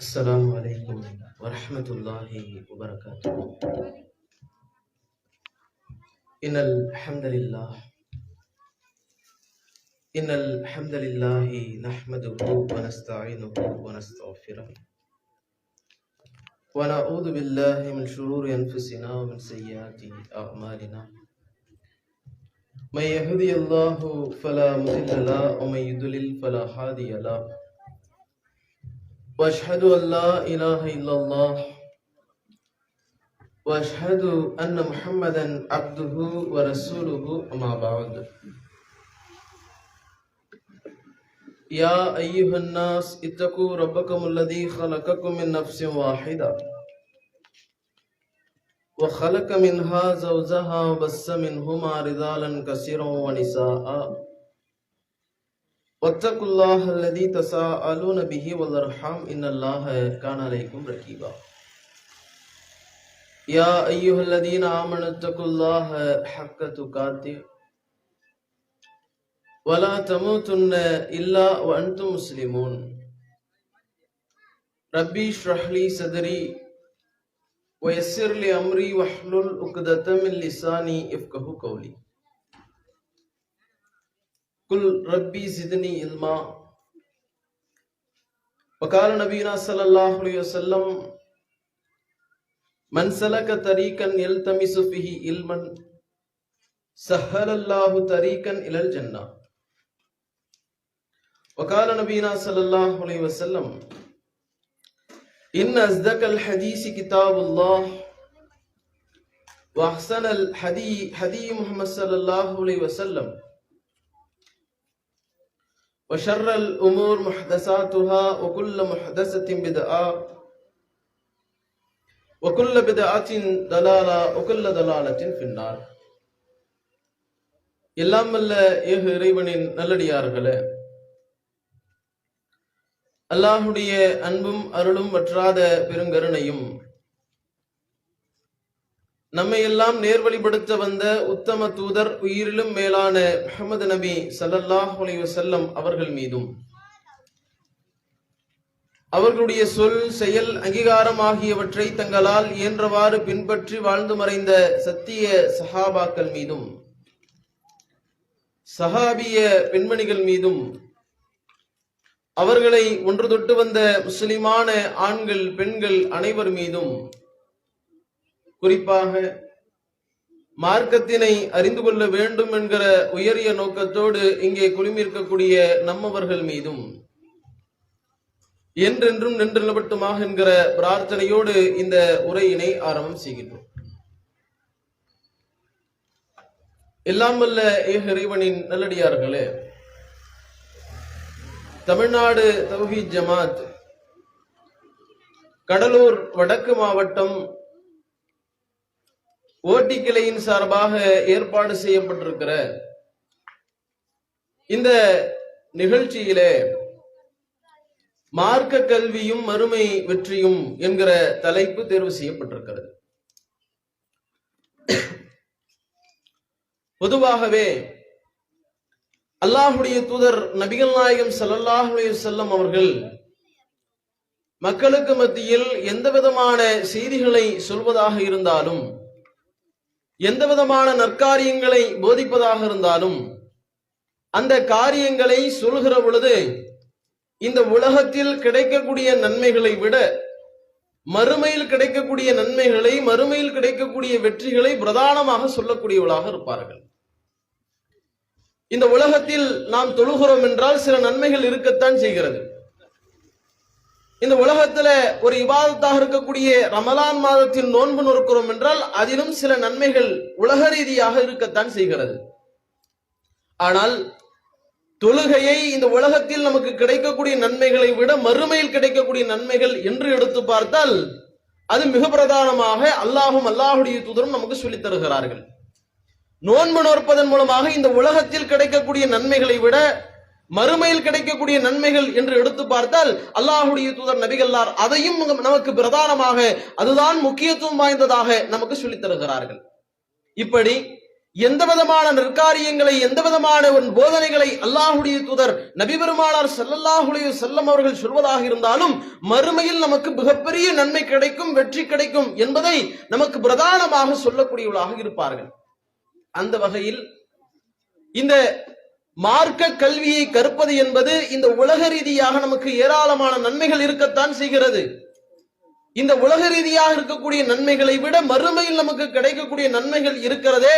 السلام عليكم ورحمة الله وبركاته. إن الحمد لله نحمده ونستعينه ونستغفره ونعوذ بالله من شرور أنفسنا ومن سيئات أعمالنا. من يهدي الله فلا مضل له ومن يضلل فلا هادي له. وأشهد أن لا إله إلا الله وأشهد أن محمدا عبده ورسوله أما بعد. يا أيها الناس اتقوا ربكم الذي خلقكم من نفس واحدة وخلق منها زوجها وبث منهما رجالا كثيرا ونساء واتقوا الله الذي تساءلون به والأرحام إن الله كان عليكم رقيبا. يا أيها الذين آمنوا اتقوا الله حق تقاته ولا تموتن إلا وأنتم مسلمون. ربي اشرح لي صدري ويسر لي أمري واحلل عقدة من لساني يفقهوا قولي. قل ربي زدني علما. وقال نبينا صلى الله عليه وسلم من سلك طريقا يلتمس فيه علما سهل الله طريقا إلى الجنة. وقال نبينا صلى الله عليه وسلم إن أصدق الحديث كتاب الله وأحسن الحديث محمد صلى الله عليه وسلم وشر الأمور محدثاتها وكل محدثة بدعة وكل بدعة ضلالة وكل ضلالة في النار. எல்லாம் வல்ல ஏக இறைவனின் நல்லடியார்களே, அல்லாஹுடைய அன்பும் அருளும் வற்றாத பெருங்கருணையும் நம்மை எல்லாம் நேர்வழிப்படுத்த வந்த உத்தம தூதர் உயிரிலும் மேலான முஹம்மது நபி ஸல்லல்லாஹு அலைஹி வஸல்லம் அவர்கள் மீதும் அவர்களுடைய சொல் செயல் அங்கீகாரம் ஆகியவற்றை தங்களால் இயன்றவாறு பின்பற்றி வாழ்ந்து மறைந்த சத்திய சஹாபாக்கள் மீதும் சஹாபிய பெண்மணிகள் மீதும் அவர்களை ஒன்று தொட்டு வந்த முஸ்லிமான ஆண்கள் பெண்கள் அனைவர் மீதும், குறிப்பாக மார்க்கத்தினை அறிந்து கொள்ள வேண்டும் என்கிற உயரிய நோக்கத்தோடு இங்கே குழுமியிருக்கக்கூடிய நம்மவர்கள் மீதும் என்றென்றும் நின்று நிலவட்டுமாக என்கிற பிரார்த்தனையோடு இந்த உரையினை ஆரம்பம் செய்கின்றோம். எல்லாம் வல்ல ஏக இறைவனின் நல்லடியார்களே, தமிழ்நாடு தௌஹீத் ஜமாத் கடலூர் வடக்கு மாவட்டம் ஓட்டி கிளையின் சார்பாக ஏற்பாடு செய்யப்பட்டிருக்கிற இந்த நிகழ்ச்சியிலே மார்க்க கல்வியும் மறுமை வெற்றியும் என்கிற தலைப்பு தேர்வு செய்யப்பட்டிருக்கிறது. பொதுவாகவே அல்லாஹுடைய தூதர் நபிகள் நாயகம் ஸல்லல்லாஹு அலைஹி வஸல்லம் அவர்கள் மக்களுக்கு மத்தியில் எந்த விதமான செய்திகளை சொல்வதாக இருந்தாலும், எந்த விதமான நற்காரியங்களை போதிப்பதாக இருந்தாலும், அந்த காரியங்களை சொல்கிற பொழுது இந்த உலகத்தில் கிடைக்கக்கூடிய நன்மைகளை விட மறுமையில் கிடைக்கக்கூடிய நன்மைகளை, மறுமையில் கிடைக்கக்கூடிய வெற்றிகளை பிரதானமாக சொல்லக்கூடியவர்களாக இருப்பார்கள். இந்த உலகத்தில் நாம் தொழுகிறோம் என்றால் சில நன்மைகள் இருக்கத்தான் செய்கிறது. இந்த உலகத்துல ஒரு இபாதத்தாக இருக்கக்கூடிய ரமலான் மாதத்தில் நோன்பு நோக்கிறோம் என்றால் அதிலும் சில நன்மைகள் உலக ரீதியாக இருக்கத்தான் செய்கிறது. ஆனால் தொழுகையை இந்த உலகத்தில் நமக்கு கிடைக்கக்கூடிய நன்மைகளை விட மறுமையில் கிடைக்கக்கூடிய நன்மைகள் என்று எடுத்து பார்த்தால் அது மிக பிரதானமாக அல்லாஹும் அல்லாஹுடைய தூதரும் நமக்கு சொல்லித் தருகிறார்கள். நோன்பு நோற்பதன் மூலமாக இந்த உலகத்தில் கிடைக்கக்கூடிய நன்மைகளை விட மறுமையில் கிடைக்கக்கூடிய நன்மைகள் என்று எடுத்து பார்த்தால் அல்லாஹுடைய தூதர் நபிகளார் அதையும் நமக்கு பிரதானமாக, அதுதான் முக்கியத்துவம் வாய்ந்ததாக நமக்கு சொல்லித் தருகிறார்கள். இப்படி எந்த விதமான நற்காரியங்களை, எந்த விதமான போதனைகளை அல்லாஹ்வுடைய தூதர் நபி பெருமானார் ஸல்லல்லாஹு அலைஹி வஸல்லம் அவர்கள் சொல்வதாக இருந்தாலும் மறுமையில் நமக்கு மிகப்பெரிய நன்மை கிடைக்கும், வெற்றி கிடைக்கும் என்பதை நமக்கு பிரதானமாக சொல்லக்கூடியவர்களாக இருப்பார்கள். அந்த வகையில் இந்த மார்க்க கல்வியை கற்பது என்பது இந்த உலக ரீதியாக நமக்கு ஏராளமான நன்மைகள் இருக்கத்தான் செய்கிறது. இந்த உலக ரீதியாக இருக்கக்கூடிய நன்மைகளை விட மறுமையில் நமக்கு கிடைக்கக்கூடிய நன்மைகள் இருக்கிறதே,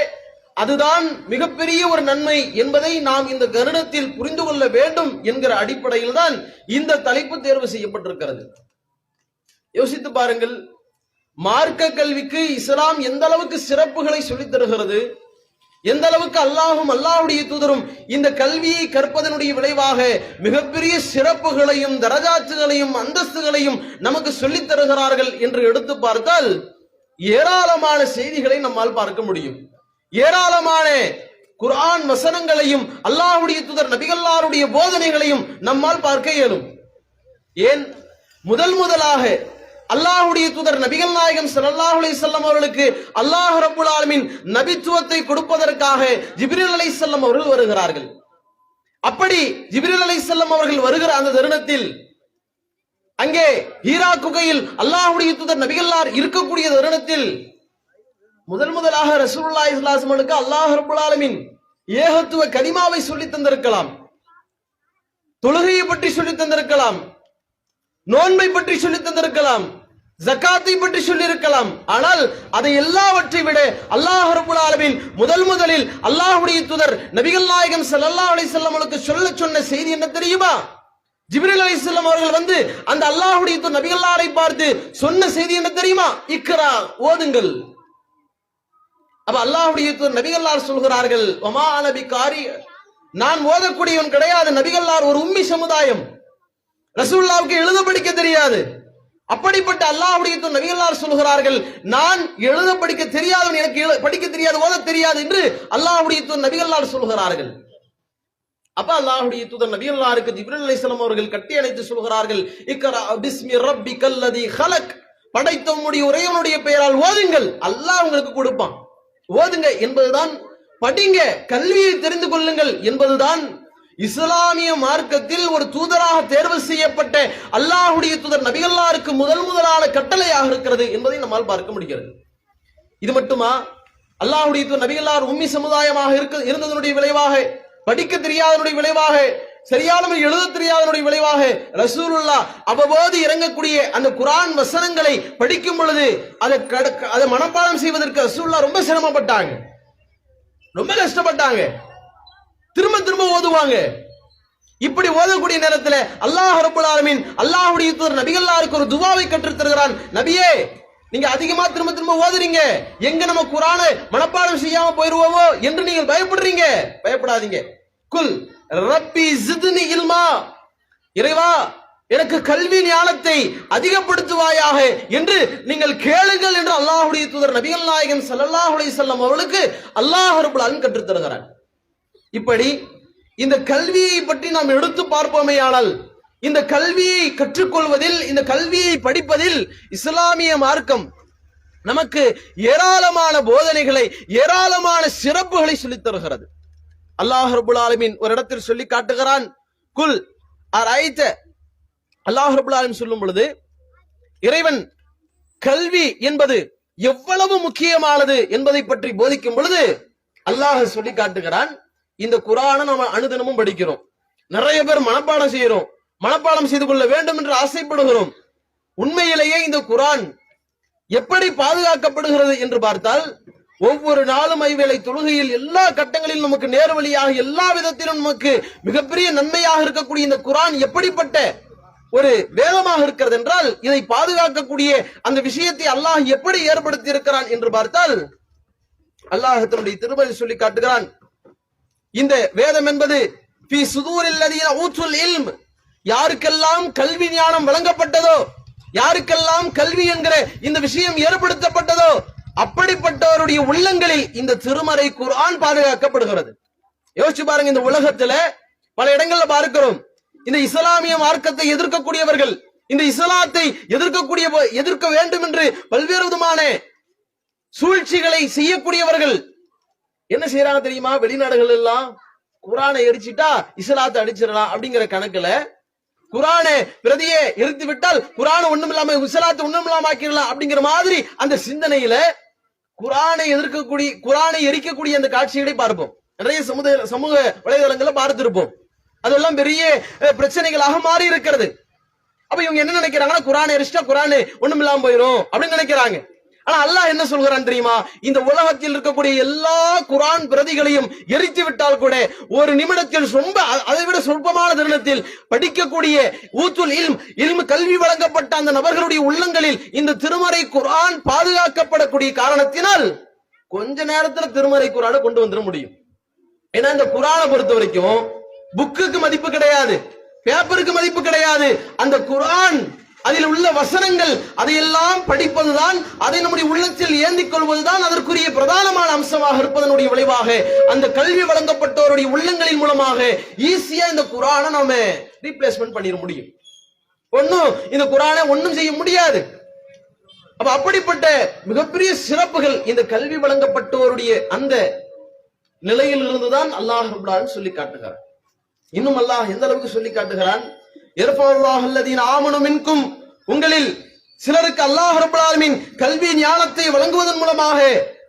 அதுதான் மிகப்பெரிய ஒரு நன்மை என்பதை நாம் இந்த கருணத்தில் புரிந்து கொள்ள வேண்டும் என்கிற அடிப்படையில் தான் இந்த தலைப்பு தேர்வு செய்யப்பட்டிருக்கிறது. யோசித்து பாருங்கள், மார்க்க கல்விக்கு இஸ்லாம் எந்த அளவுக்கு சிறப்புகளை சொல்லித் தருகிறது, எந்த அளவுக்கு அல்லாஹும் அல்லாஹ்வுடைய தூதரும் இந்த கல்வியை கற்பதனுடைய விளைவாக மிகப்பெரிய சிறப்புகளையும் தரஜாத்துகளையும் அந்தஸ்துகளையும் நமக்கு சொல்லித் தருகிறார்கள் என்று எடுத்து பார்த்தால் ஏராளமான செய்திகளை நம்மால் பார்க்க முடியும். ஏராளமான குர்ஆன் வசனங்களையும் அல்லாஹ்வுடைய தூதர் நபிகளாருடைய போதனைகளையும் நம்மால் பார்க்க இயலும். ஏன் முதலாக அல்லாஹ்வுடைய தூதர் நபிகள் நாயகம் ஸல்லல்லாஹு அலைஹி வஸல்லம் அவர்களுக்கு அல்லாஹ் ரப்பல் ஆலமீன் நபித்துவத்தை கொடுப்பதற்காக ஜிப்ரீல் அலைஹிஸ்ஸலாம் அவர்கள் வருகிறார்கள். அப்படி ஜிப்ரீல் அலைஹிஸ்ஸலாம் அவர்கள் வருகிற அந்த தருணத்தில் அங்கே ஹீரா குகையில் அல்லாஹ்வுடைய தூதர் நபிகளார் இருக்கக்கூடிய தருணத்தில் முதலாக ரசூலுல்லாஹி ஸல்லல்லாஹு அலைஹி வஸல்லம் அல்லாஹ் ரப்பல் ஆலமீன் ஏகத்துவ கலிமாவை சொல்லி தந்திருக்கலாம், தொழுகையை பற்றி சொல்லி தந்திருக்கலாம், நோன்பை பற்றி சொல்லி தந்திருக்கலாம், ஜகாத்தை பற்றி சொல்லி இருக்கலாம். ஆனால் அதை எல்லாவற்றை விட அல்லாஹ் ரப்பல் ஆலமீன் முதலில் அல்லாஹ்வுடைய தூதர் நபிகள் நாயகம் ஸல்லல்லாஹு அலைஹி வஸல்லம் அவர்களுக்கு சொன்ன செய்தி என்ன தெரியுமா? ஜிப்ரீல் அலைஹிஸ்ஸலாம் அவர்கள் வந்து அந்த அல்லாஹ்வுடைய தூதர் நபிகளாரை பார்த்து சொன்ன செய்தி என்ன தெரியுமா? இக்ரா, ஓதுங்கள். அப்ப அல்லாஹ்வுடைய தூதர் நபிகளார் சொல்கிறார்கள், வமா அன பிகாரி, நான் ஓதக்கூடியவன் கிடையாது. நபிகளார் ஒரு உம்மி சமுதாயம், ரசூலுல்லாஹ்வுக்கு எழுத படிக்க தெரியாது. அப்படிப்பட்ட அல்லாஹ்வுடைய தூதர் நபிகளார் சொல்கிறார்கள், நான் எழுத படிக்க தெரியாதவன், எனக்கு படிக்க தெரியாது, ஓத தெரியாது என்று அல்லாஹ்வுடைய தூதர் நபிகளார் சொல்கிறார்கள். அப்ப அல்லாஹ்வுடைய தூதர் நபிகளாருக்கு ஜிப்ரீல் அலைஹிஸ்ஸலாம் அவர்கள் கட்டி அணைத்து சொல்கிறார்கள், இக்ரா பிஸ்மி ரப்பிக்கல்லதி ஹலக், படைத்தவனுடைய உரையவனுடைய பெயரால் ஓதுங்கள், அல்லாஹ் உங்களுக்கு கொடுப்பான், ஓதுங்க என்பதுதான், படிங்க, கல்வியை தெரிந்து கொள்ளுங்கள் என்பதுதான் இஸ்லாமிய மார்க்கத்தில் ஒரு தூதராக தேர்வு செய்யப்பட்ட அல்லாஹ்வுடைய தூதர் நபிகளாருக்கு முதலான கட்டளையாக இருக்கிறது என்பதை நம்மால் பார்க்க முடிகிறது. இது மட்டுமா? அல்லாஹ்வுடைய தூதர் நபிகளார் உம்மி சமுதாயமாக இருந்ததனுடைய விளைவாக, படிக்க தெரியாதனுடைய விளைவாக, சரியான எழுத தெரியாதனுடைய விளைவாக ரசூலுல்லாஹ் அவ்வப்போது இறங்கக்கூடிய அந்த குர்ஆன் வசனங்களை படிக்கும் பொழுது அதை மனப்பாடம் செய்வதற்கு ரசூலுல்லாஹ் ரொம்ப சிரமப்பட்டாங்க, ரொம்ப கஷ்டப்பட்டாங்க, திரும்ப ஓதுவாங்க. இப்படி ஓதக்கூடிய நேரத்தில் அல்லாஹ் ரப்பல் ஆலமீன் அல்லாஹ்வுடைய தூதர் நபிகளாருக்கு ஒரு துஆவை கற்றுத் தருகிறான். நபியே, நீங்க அதிகமா திரும்ப ஓதுறீங்க, எங்க நம்ம குர்ஆனை மனப்பாடம் செய்யாம போயிருவோமோ என்று நீங்கள் பயப்படுறீங்க. பயப்படாதீங்க. குல் ரப்பி ஜித்னி இல்மா, இறைவா எனக்கு கல்வி ஞானத்தை அதிகப்படுத்துவாயாக என்று நீங்கள் கேளுங்கள் என்று அல்லாஹ்வுடைய தூதர் நபிகள் நாயகம் ஸல்லல்லாஹு அலைஹி வஸல்லம் அவர்களுக்கு அல்லாஹ் ரப்பல் ஆலமீன் கற்றுத் தருகிறார். இப்படி இந்த கல்வியை பற்றி நாம் எடுத்து பார்ப்போமேயானால், இந்த கல்வியை கற்றுக்கொள்வதில், இந்த கல்வியை படிப்பதில் இஸ்லாமிய மார்க்கம் நமக்கு ஏராளமான போதனைகளை, ஏராளமான சிறப்புகளை சொல்லித் தருகிறது. அல்லாஹ் ரப்பல் ஆலமீன் ஒரு இடத்தில் சொல்லி காட்டுகிறான், குல் அரைத, அல்லாஹ் ரப்பல் ஆலமீன் சொல்லும் பொழுது இறைவன் கல்வி என்பது எவ்வளவு முக்கியமானது என்பதை பற்றி போதிக்கும் பொழுது அல்லாஹ் சொல்லி காட்டுகிறான், இந்த குர்ஆனை நம்ம அனுதினமும் படிக்கிறோம், நிறைய பேர் மனப்பாடம் செய்யறோம், மனப்பாடம் செய்து கொள்ள வேண்டும் என்று ஆசைப்படுகிறோம். உண்மையிலேயே இந்த குர்ஆன் எப்படி பாதுகாக்கப்படுகிறது என்று பார்த்தால், ஒவ்வொரு நாளும் ஐவேளை தொழுகையில் எல்லா கட்டங்களிலும் நமக்கு நேர்வழியாக, எல்லா விதத்திலும் நமக்கு மிகப்பெரிய நன்மையாக இருக்கக்கூடிய இந்த குர்ஆன் எப்படிப்பட்ட ஒரு வேதமாக இருக்கிறது என்றால், இதை பாதுகாக்கக்கூடிய அந்த விஷயத்தை அல்லாஹ் எப்படி ஏற்படுத்தி இருக்கிறான் என்று பார்த்தால், அல்லாஹ் தன்னுடைய திருமறையில் சொல்லி காட்டுகிறான், இந்த வேதம் என்பது ஃபீ சுதூரில் லதீன ஊத்துல் இல்ம், யாருக்கெல்லாம் கல்வி ஞானம் வழங்கப்பட்டதோ, யாருக்கெல்லாம் கல்வி என்கிற இந்த விஷயம் ஏற்படுத்தப்பட்டதோ அப்படிப்பட்டவருடைய உள்ளங்களில் இந்த திருமறை குர்ஆன் பாதுகாக்கப்படுகிறது. யோசிச்சு பாருங்க, இந்த உலகத்துல பல இடங்கள்ல பார்க்கிறோம், இந்த இஸ்லாமிய மார்க்கத்தை எதிர்க்கக்கூடியவர்கள், இந்த இஸ்லாத்தை எதிர்க்க வேண்டும் என்று பல்வேறு விதமான சூழ்ச்சிகளை செய்யக்கூடியவர்கள், என்ன செய்யறாங்க தெரியுமா? வெளிநாடுகள் எல்லாம் குரானை எரிச்சிட்டா இஸ்லாத்தை அடிச்சிடலாம் அப்படிங்கிற கணக்குல குரானை பிரதியை எரித்து விட்டால் குரான் ஒண்ணுமில்லாம இஸ்லாத்தை ஒண்ணுமில்லாம ஆக்கிடலாம் அப்படிங்கிற மாதிரி அந்த சிந்தனையில குரானை எதிர்க்கக்கூடிய குரானை எரிக்கக்கூடிய அந்த காட்சிகளை பார்ப்போம். நிறைய சமூக வலைதளங்களை பார்த்திருப்போம். அதெல்லாம் பெரிய பிரச்சனைகளாக மாறி இருக்கிறது. அப்ப இவங்க என்ன நினைக்கிறாங்கன்னா, குரானை எரிச்சிட்டா குரான் ஒண்ணுமில்லாம போயிடும் அப்படின்னு நினைக்கிறாங்க. ஆனா அல்லாஹ் என்ன சொல்கிறான் தெரியுமா? இந்த உலகத்தில் இருக்கக்கூடிய எல்லா குரான் பிரதிகளையும் எரித்து விட்டால் கூட ஒரு நிமிடத்தில் ரொம்ப அதை விட சொற்பமான தருணத்தில் படிக்கக்கூடிய ஊத்துல் இல்ம் கல்வி வழங்கப்பட்ட அந்த நபர்களுடைய உள்ளங்களில் இந்த திருமறை குரான் பாதுகாக்கப்படக்கூடிய காரணத்தினால் கொஞ்ச நேரத்துல திருமறை குரானை கொண்டு வந்துட முடியும். ஏன்னா இந்த குரானை பொறுத்த வரைக்கும் புக்குக்கு மதிப்பு கிடையாது, பேப்பருக்கு மதிப்பு கிடையாது. அந்த குரான் அதில் உள்ள வசனங்கள் அதையெல்லாம் படிப்பதுதான், அதை நம்முடைய உள்ளத்தில் ஏந்திக் கொள்வதுதான் அதற்குரிய பிரதானமான அம்சமாக இருப்பதனுடைய விளைவாக அந்த கல்வி வழங்கப்பட்டவருடைய உள்ளங்களின் மூலமாக ஈஸியா இந்த குரானை நாம ரீப்ளேஸ்மெண்ட் பண்ணிட முடியும். ஒன்னும் இந்த குரானை ஒன்னும் செய்ய முடியாது. அப்ப அப்படிப்பட்ட மிகப்பெரிய சிறப்புகள் இந்த கல்வி வழங்கப்பட்டவருடைய அந்த நிலையில் இருந்துதான் அல்லாஹ் ரப்பல் ஆலமீன் சொல்லி காட்டுகிறார். இன்னும் அல்லாஹ் எந்த அளவுக்கு சொல்லி காட்டுகிறான்? யர்ஃபல்லாஹு அல்லதீன ஆமனு மின்கும், உங்களில் சிலருக்கு அல்லாஹ் ரப்பல் ஆலமீன் கல்வி ஞானத்தை வழங்குவதன் மூலமாக,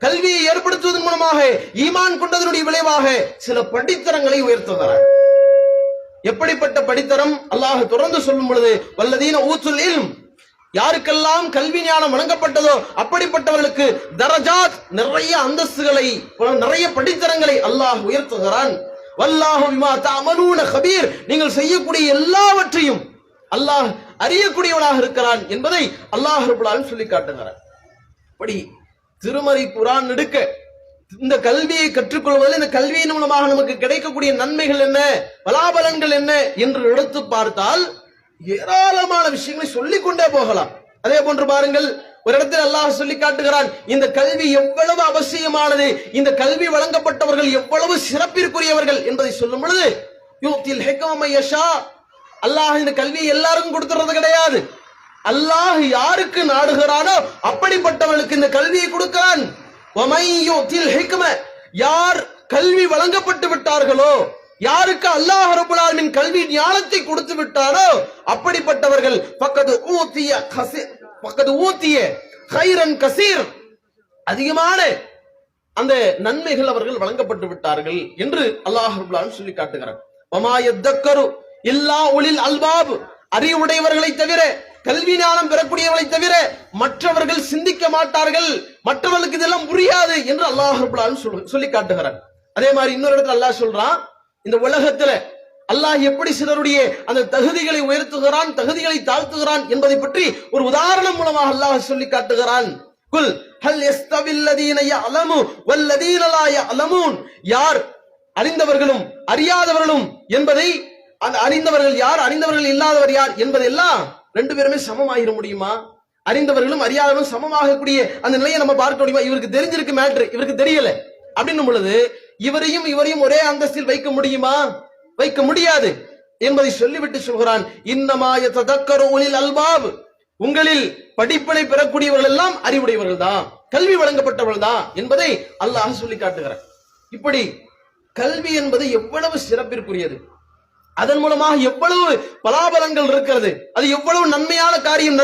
கல்வியை ஏற்படுத்துவதன் மூலமாக, ஈமான் கொண்டதனுடைய விளைவாக சில படித்தரங்களை உயர்த்துகிறார். எப்படிப்பட்ட படித்தரம்? அல்லாஹ் தொடர்ந்து சொல்லும் பொழுது, வல்லதீன ஊத்துல் இல்ம், யாருக்கெல்லாம் கல்வி ஞானம் வழங்கப்பட்டதோ அப்படிப்பட்டவர்களுக்கு தரஜாத், நிறைய அந்தஸ்துகளை, நிறைய படித்தரங்களை அல்லாஹ் உயர்த்துகிறான். வல்லாஹு பிமா தஅமலூன கபீர், நீங்கள் செய்யக்கூடிய எல்லாவற்றையும் அல்லாஹ் அறியக்கூடியவனாக இருக்கிறான் என்பதை அல்லாஹ் ரப்பல் ஆலமீன் சொல்லி காட்டுகிறார். அப்படி திருமறை குர்ஆன் எடுக்க இந்த கல்வியை கற்றுக்கொள்வதில், இந்த கல்வியின் மூலமாக நமக்கு கிடைக்கக்கூடிய நன்மைகள் என்ன, பலாபலன்கள் என்ன என்று எடுத்து பார்த்தால் ஏராளமான விஷயங்களை சொல்லிக் கொண்டே போகலாம். அதே போன்று பாருங்கள், ஒரு இடத்தில் அல்லாஹ் சொல்லி காட்டுகிறான், இந்த கல்வி எவ்வளவு அவசியமானது, இந்த கல்வி வழங்கப்பட்டவர்கள் எவ்வளவு சிறப்பிற்குரியவர்கள் என்பதை சொல்லும் பொழுது, யூத்தில் ஹிக்ம மையஷா, அல்லாஹ் இந்த கல்வியை எல்லாருக்கும் கொடுத்துறது கிடையாது. அல்லாஹ் யாருக்கு நாடுகிறானோ அப்படிப்பட்டவர்களுக்கு இந்த கல்வியை கொடுக்கிறான். வமை யூத்தில் ஹிக்ம, யார் கல்வி வழங்கப்பட்டு விட்டார்களோ, யாருக்கு அல்லாஹ் ரப்பல் ஆலமீன் கல்வி ஞானத்தை கொடுத்து விட்டாரோ அப்படிப்பட்டவர்கள் பக்கது ஊத்திய கைரன் கசீர், அதிகமான அந்த நன்மைகள் அவர்கள் வழங்கப்பட்டு விட்டார்கள் என்று அல்லாஹ் ரப்பல் ஆலமீன் சொல்லி காட்டுகிறார். வமா யத்தக்கரு இல்லா உலில் அல்பாப், அறிவுடையவர்களை தவிர, கல்வி ஞானம் பெறக்கூடியவர்களை தவிர மற்றவர்கள் சிந்திக்க மாட்டார்கள், மற்றவர்களுக்கு இதெல்லாம் புரியாது என்று அல்லாஹ் ரப்பல் ஆலமீன் சொல்லி காட்டுகிறார். அதே மாதிரி இன்னொரு இடத்துல அல்லாஹ் சொல்றான், இந்த உலகத்துல அல்லாஹ் எப்படி சிலருடைய அந்த தகுதிகளை உயர்த்துகிறான், தகுதிகளை தாழ்த்துகிறான் என்பதை பற்றி ஒரு உதாரணம் மூலமாக அல்லாஹ் சொல்லி காட்டுகிறான். குல் ஹல் யஸ்தவில் லதீன யஅலமு வல்லதீன லா யஅலமூன், யார் அறிந்தவர்களும் அறியாதவர்களும் என்பதை, அந்த அறிந்தவர்கள் யார், அறிந்தவர்கள் இல்லாதவர் யார் என்பதெல்லாம் ரெண்டு பேருமே சமமாகிட முடியுமா? அறிந்தவர்களும் அறியாதவர்களும் சமமாகக்கூடிய அந்த நிலையை நம்ம பார்க்க முடியுமா? இவருக்கு தெரிஞ்சிருக்கு மேட்ரு, இவருக்கு தெரியல அப்படின்னும் பொழுது இவரையும் இவரையும் ஒரே அந்தஸ்தில் வைக்க முடியுமா? வைக்க முடியாது என்பதை சொல்லிவிட்டு சொல்கிறான், இன்னமா யததக்கரு உலில் அல்பாப், உங்களில் படிப்பினை பெறக்கூடியவர்கள் எல்லாம் அறிவுடையவர்கள் தான், கல்வி வழங்கப்பட்டவர்கள் தான் என்பதை அல்லாஹ் சொல்லி காட்டுகிறார். இப்படி கல்வி என்பது எவ்வளவு சிறப்பிற்குரியது, அதன் மூலமாக எவ்வளவு பலாபலங்கள் இருக்கிறது, அது எவ்வளவு நன்மையான காரியம்,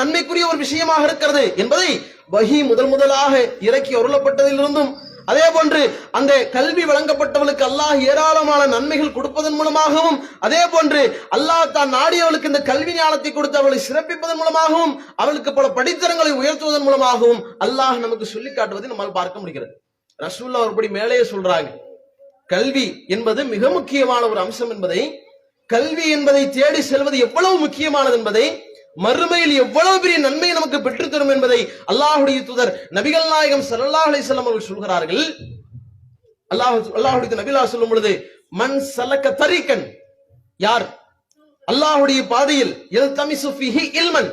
நன்மைக்குரிய ஒரு விஷயமாக இருக்கிறது என்பதை வஹி முதலாக இறக்கி அருளப்பட்டதிலிருந்தும், அதே போன்று அந்த கல்வி வழங்கப்பட்டவர்களுக்கு அல்லாஹ் ஏராளமான நன்மைகள் கொடுப்பதன் மூலமாகவும், அதே போன்று அல்லாஹ் தான் நாடியவர்களுக்கு இந்த கல்வி ஞானத்தை கொடுத்து அவளை சிறப்பிப்பதன் மூலமாகவும், அவளுக்கு பல படித்தரங்களை உயர்த்துவதன் மூலமாகவும் அல்லாஹ் நமக்கு சொல்லி காட்டுவதை நம்மால் பார்க்க முடிகிறது. ரசூலுல்லாஹ் ஒருபடி மேலேயே சொல்றாங்க, கல்வி என்பது மிக முக்கியமான ஒரு அம்சம் என்பதை, கல்வி என்பதை தேடி செல்வது எவ்வளவு முக்கியமானது என்பதை, மறுமையில் எவ்வளவு பெரிய நன்மை நமக்கு பெற்றுத்தரும் என்பதை அல்லாஹ்வுடைய தூதர் நபிகள் நாயகம் ஸல்லல்லாஹு அலைஹி வஸல்லம் அவர்கள் சொல்கிறார்கள். அல்லாஹ்வுடைய நபிகளா சொல்லும் பொழுது, மன் சலக தரீகன், யார் அல்லாஹ்வுடைய பாதையில் யல்தமிசு ஃபீஹி இல்மன்,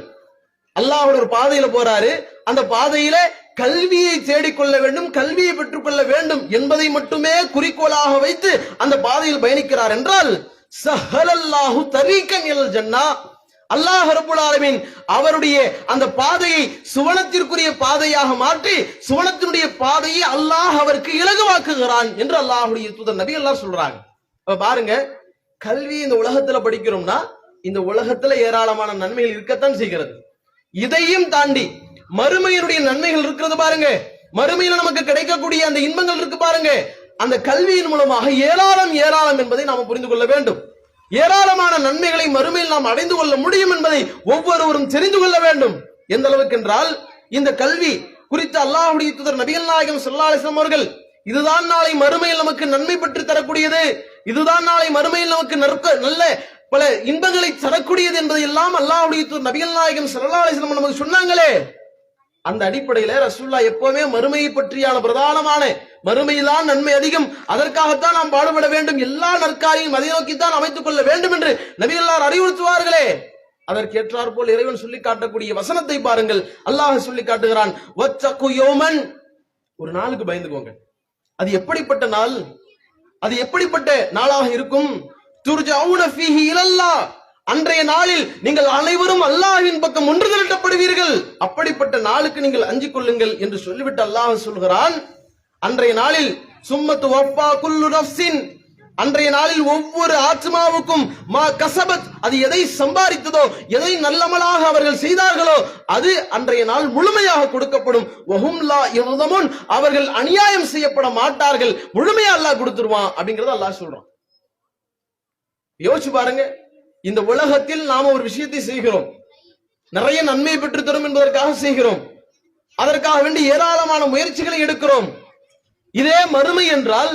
அல்லாஹ்வுடைய ஒரு பாதையில போறாரு, அந்த பாதையில கல்வியை தேடிக்கொள்ள வேண்டும், கல்வியை பெற்றுக்கொள்ள வேண்டும் என்பதை மட்டுமே குறிக்கோளாக வைத்து அந்த பாதையில் பயணிக்கிறார் என்றால், சஹலல்லாஹு தரீகன் இலல் ஜன்னா, அல்லாஹ் ரப்பல் ஆலமீன் அவருடைய அந்த பாதையை சுவனத்திற்குரிய பாதையாக மாற்றி சுவனத்தினுடைய பாதையை அல்லாஹ் அவருக்கு இலகுவாக்குகிறான் என்று அல்லாஹ்வுடைய தூதர் நபி அல்லாஹ் சொல்றாங்க. அப்ப பாருங்க, கல்வி இந்த உலகத்துல படிக்கிறோம்னா இந்த உலகத்துல ஏராளமான நன்மைகள் இருக்கத்தான் செய்கிறது. இதையும் தாண்டி மறுமையினுடைய நன்மைகள் இருக்கிறது பாருங்க. மறுமையில நமக்கு கிடைக்கக்கூடிய அந்த இன்பங்கள் இருக்கு பாருங்க. அந்த கல்வியின் மூலமாக ஏராளம் என்பதை நாம புரிந்து கொள்ள வேண்டும். ஏராளமான நன்மைகளை மறுமையில் நாம் அடைந்து கொள்ள முடியும் என்பதை ஒவ்வொருவரும் தெரிந்து கொள்ள வேண்டும். எந்த அளவுக்கு என்றால், இந்த கல்வி குறித்து அல்லாஹ்வுடைய தூதர் நபிகள் நாயகம் ஸல்லல்லாஹு அலைஹி வஸல்லம் அவர்கள் இதுதான் நாளை மறுமையில் நமக்கு நன்மை பெற்று தரக்கூடியது, இதுதான் நாளை மறுமையில் நமக்கு நல்ல பல இன்பங்களை தரக்கூடியது என்பதை எல்லாம் அல்லாஹ்வுடைய தூதர் நபிகள் நாயகம் ஸல்லல்லாஹு அலைஹி வஸல்லம் நமக்கு சொன்னாங்களே. அந்த அடிப்படையில ரசூலுல்லாஹ் எப்பவுமே மறுமையை பற்றியான பிரதானமான மறுமையில்தான் நன்மை அதிகம், அதற்காகத்தான் நாம் பாடுபட வேண்டும், எல்லா நற்காரியும் அதை நோக்கித்தான் அமைத்துக் கொள்ள வேண்டும் என்று நபிகளார் அறிவுறுத்துவார்களே. அதற்கேற்றார் போல் இறைவன் சொல்லி காட்டக்கூடிய வசனத்தை பாருங்கள். அல்லாஹ் சொல்லி காட்டுகிறான், வத்தகு யௌமன், ஒரு நாளுக்கு பயந்துக்கோங்க. அது எப்படிப்பட்ட நாள், அது எப்படிப்பட்ட நாளாக இருக்கும்? துர்ஜஊன ஃபீஹி இலல்லாஹ், அன்றைய நாளில் நீங்கள் அனைவரும் அல்லாஹ்வின் பக்கம் ஒன்று திரட்டப்படுவீர்கள், அப்படிப்பட்ட நாளுக்கு நீங்கள் அஞ்சிக் கொள்ளுங்கள் என்று சொல்லிவிட்டு அல்லாஹ் சொல்கிறான், அன்றைய நாளில் சும்மத்து வஃபா குல்லு நஃப்ஸின், அன்றைய நாளில் ஒவ்வொரு ஆத்மாவுக்கும் மா கஸபத், அது எதை சம்பாதித்ததோ, எதை நல்லமலாக அவர்கள் செய்தார்களோ அது அன்றைய நாள் முழுமையாக கொடுக்கப்படும். வஹும் லா யظلمون, அவர்கள் அநியாயம் செய்யப்பட மாட்டார்கள், முழுமையா அல்லாஹ் கொடுத்துருவான் அப்படிங்கறத அல்லாஹ் சொல்றான். யோசிச்சு பாருங்க, இந்த உலகத்தில் நாம ஒரு விஷயத்தை செய்கிறோம், நிறைய நன்மை பெற்று தரும் என்பதற்காக செய்கிறோம், அதற்காக வேண்டி ஏராளமான முயற்சிகளை எடுக்கிறோம். இதே மறுமை என்றால்,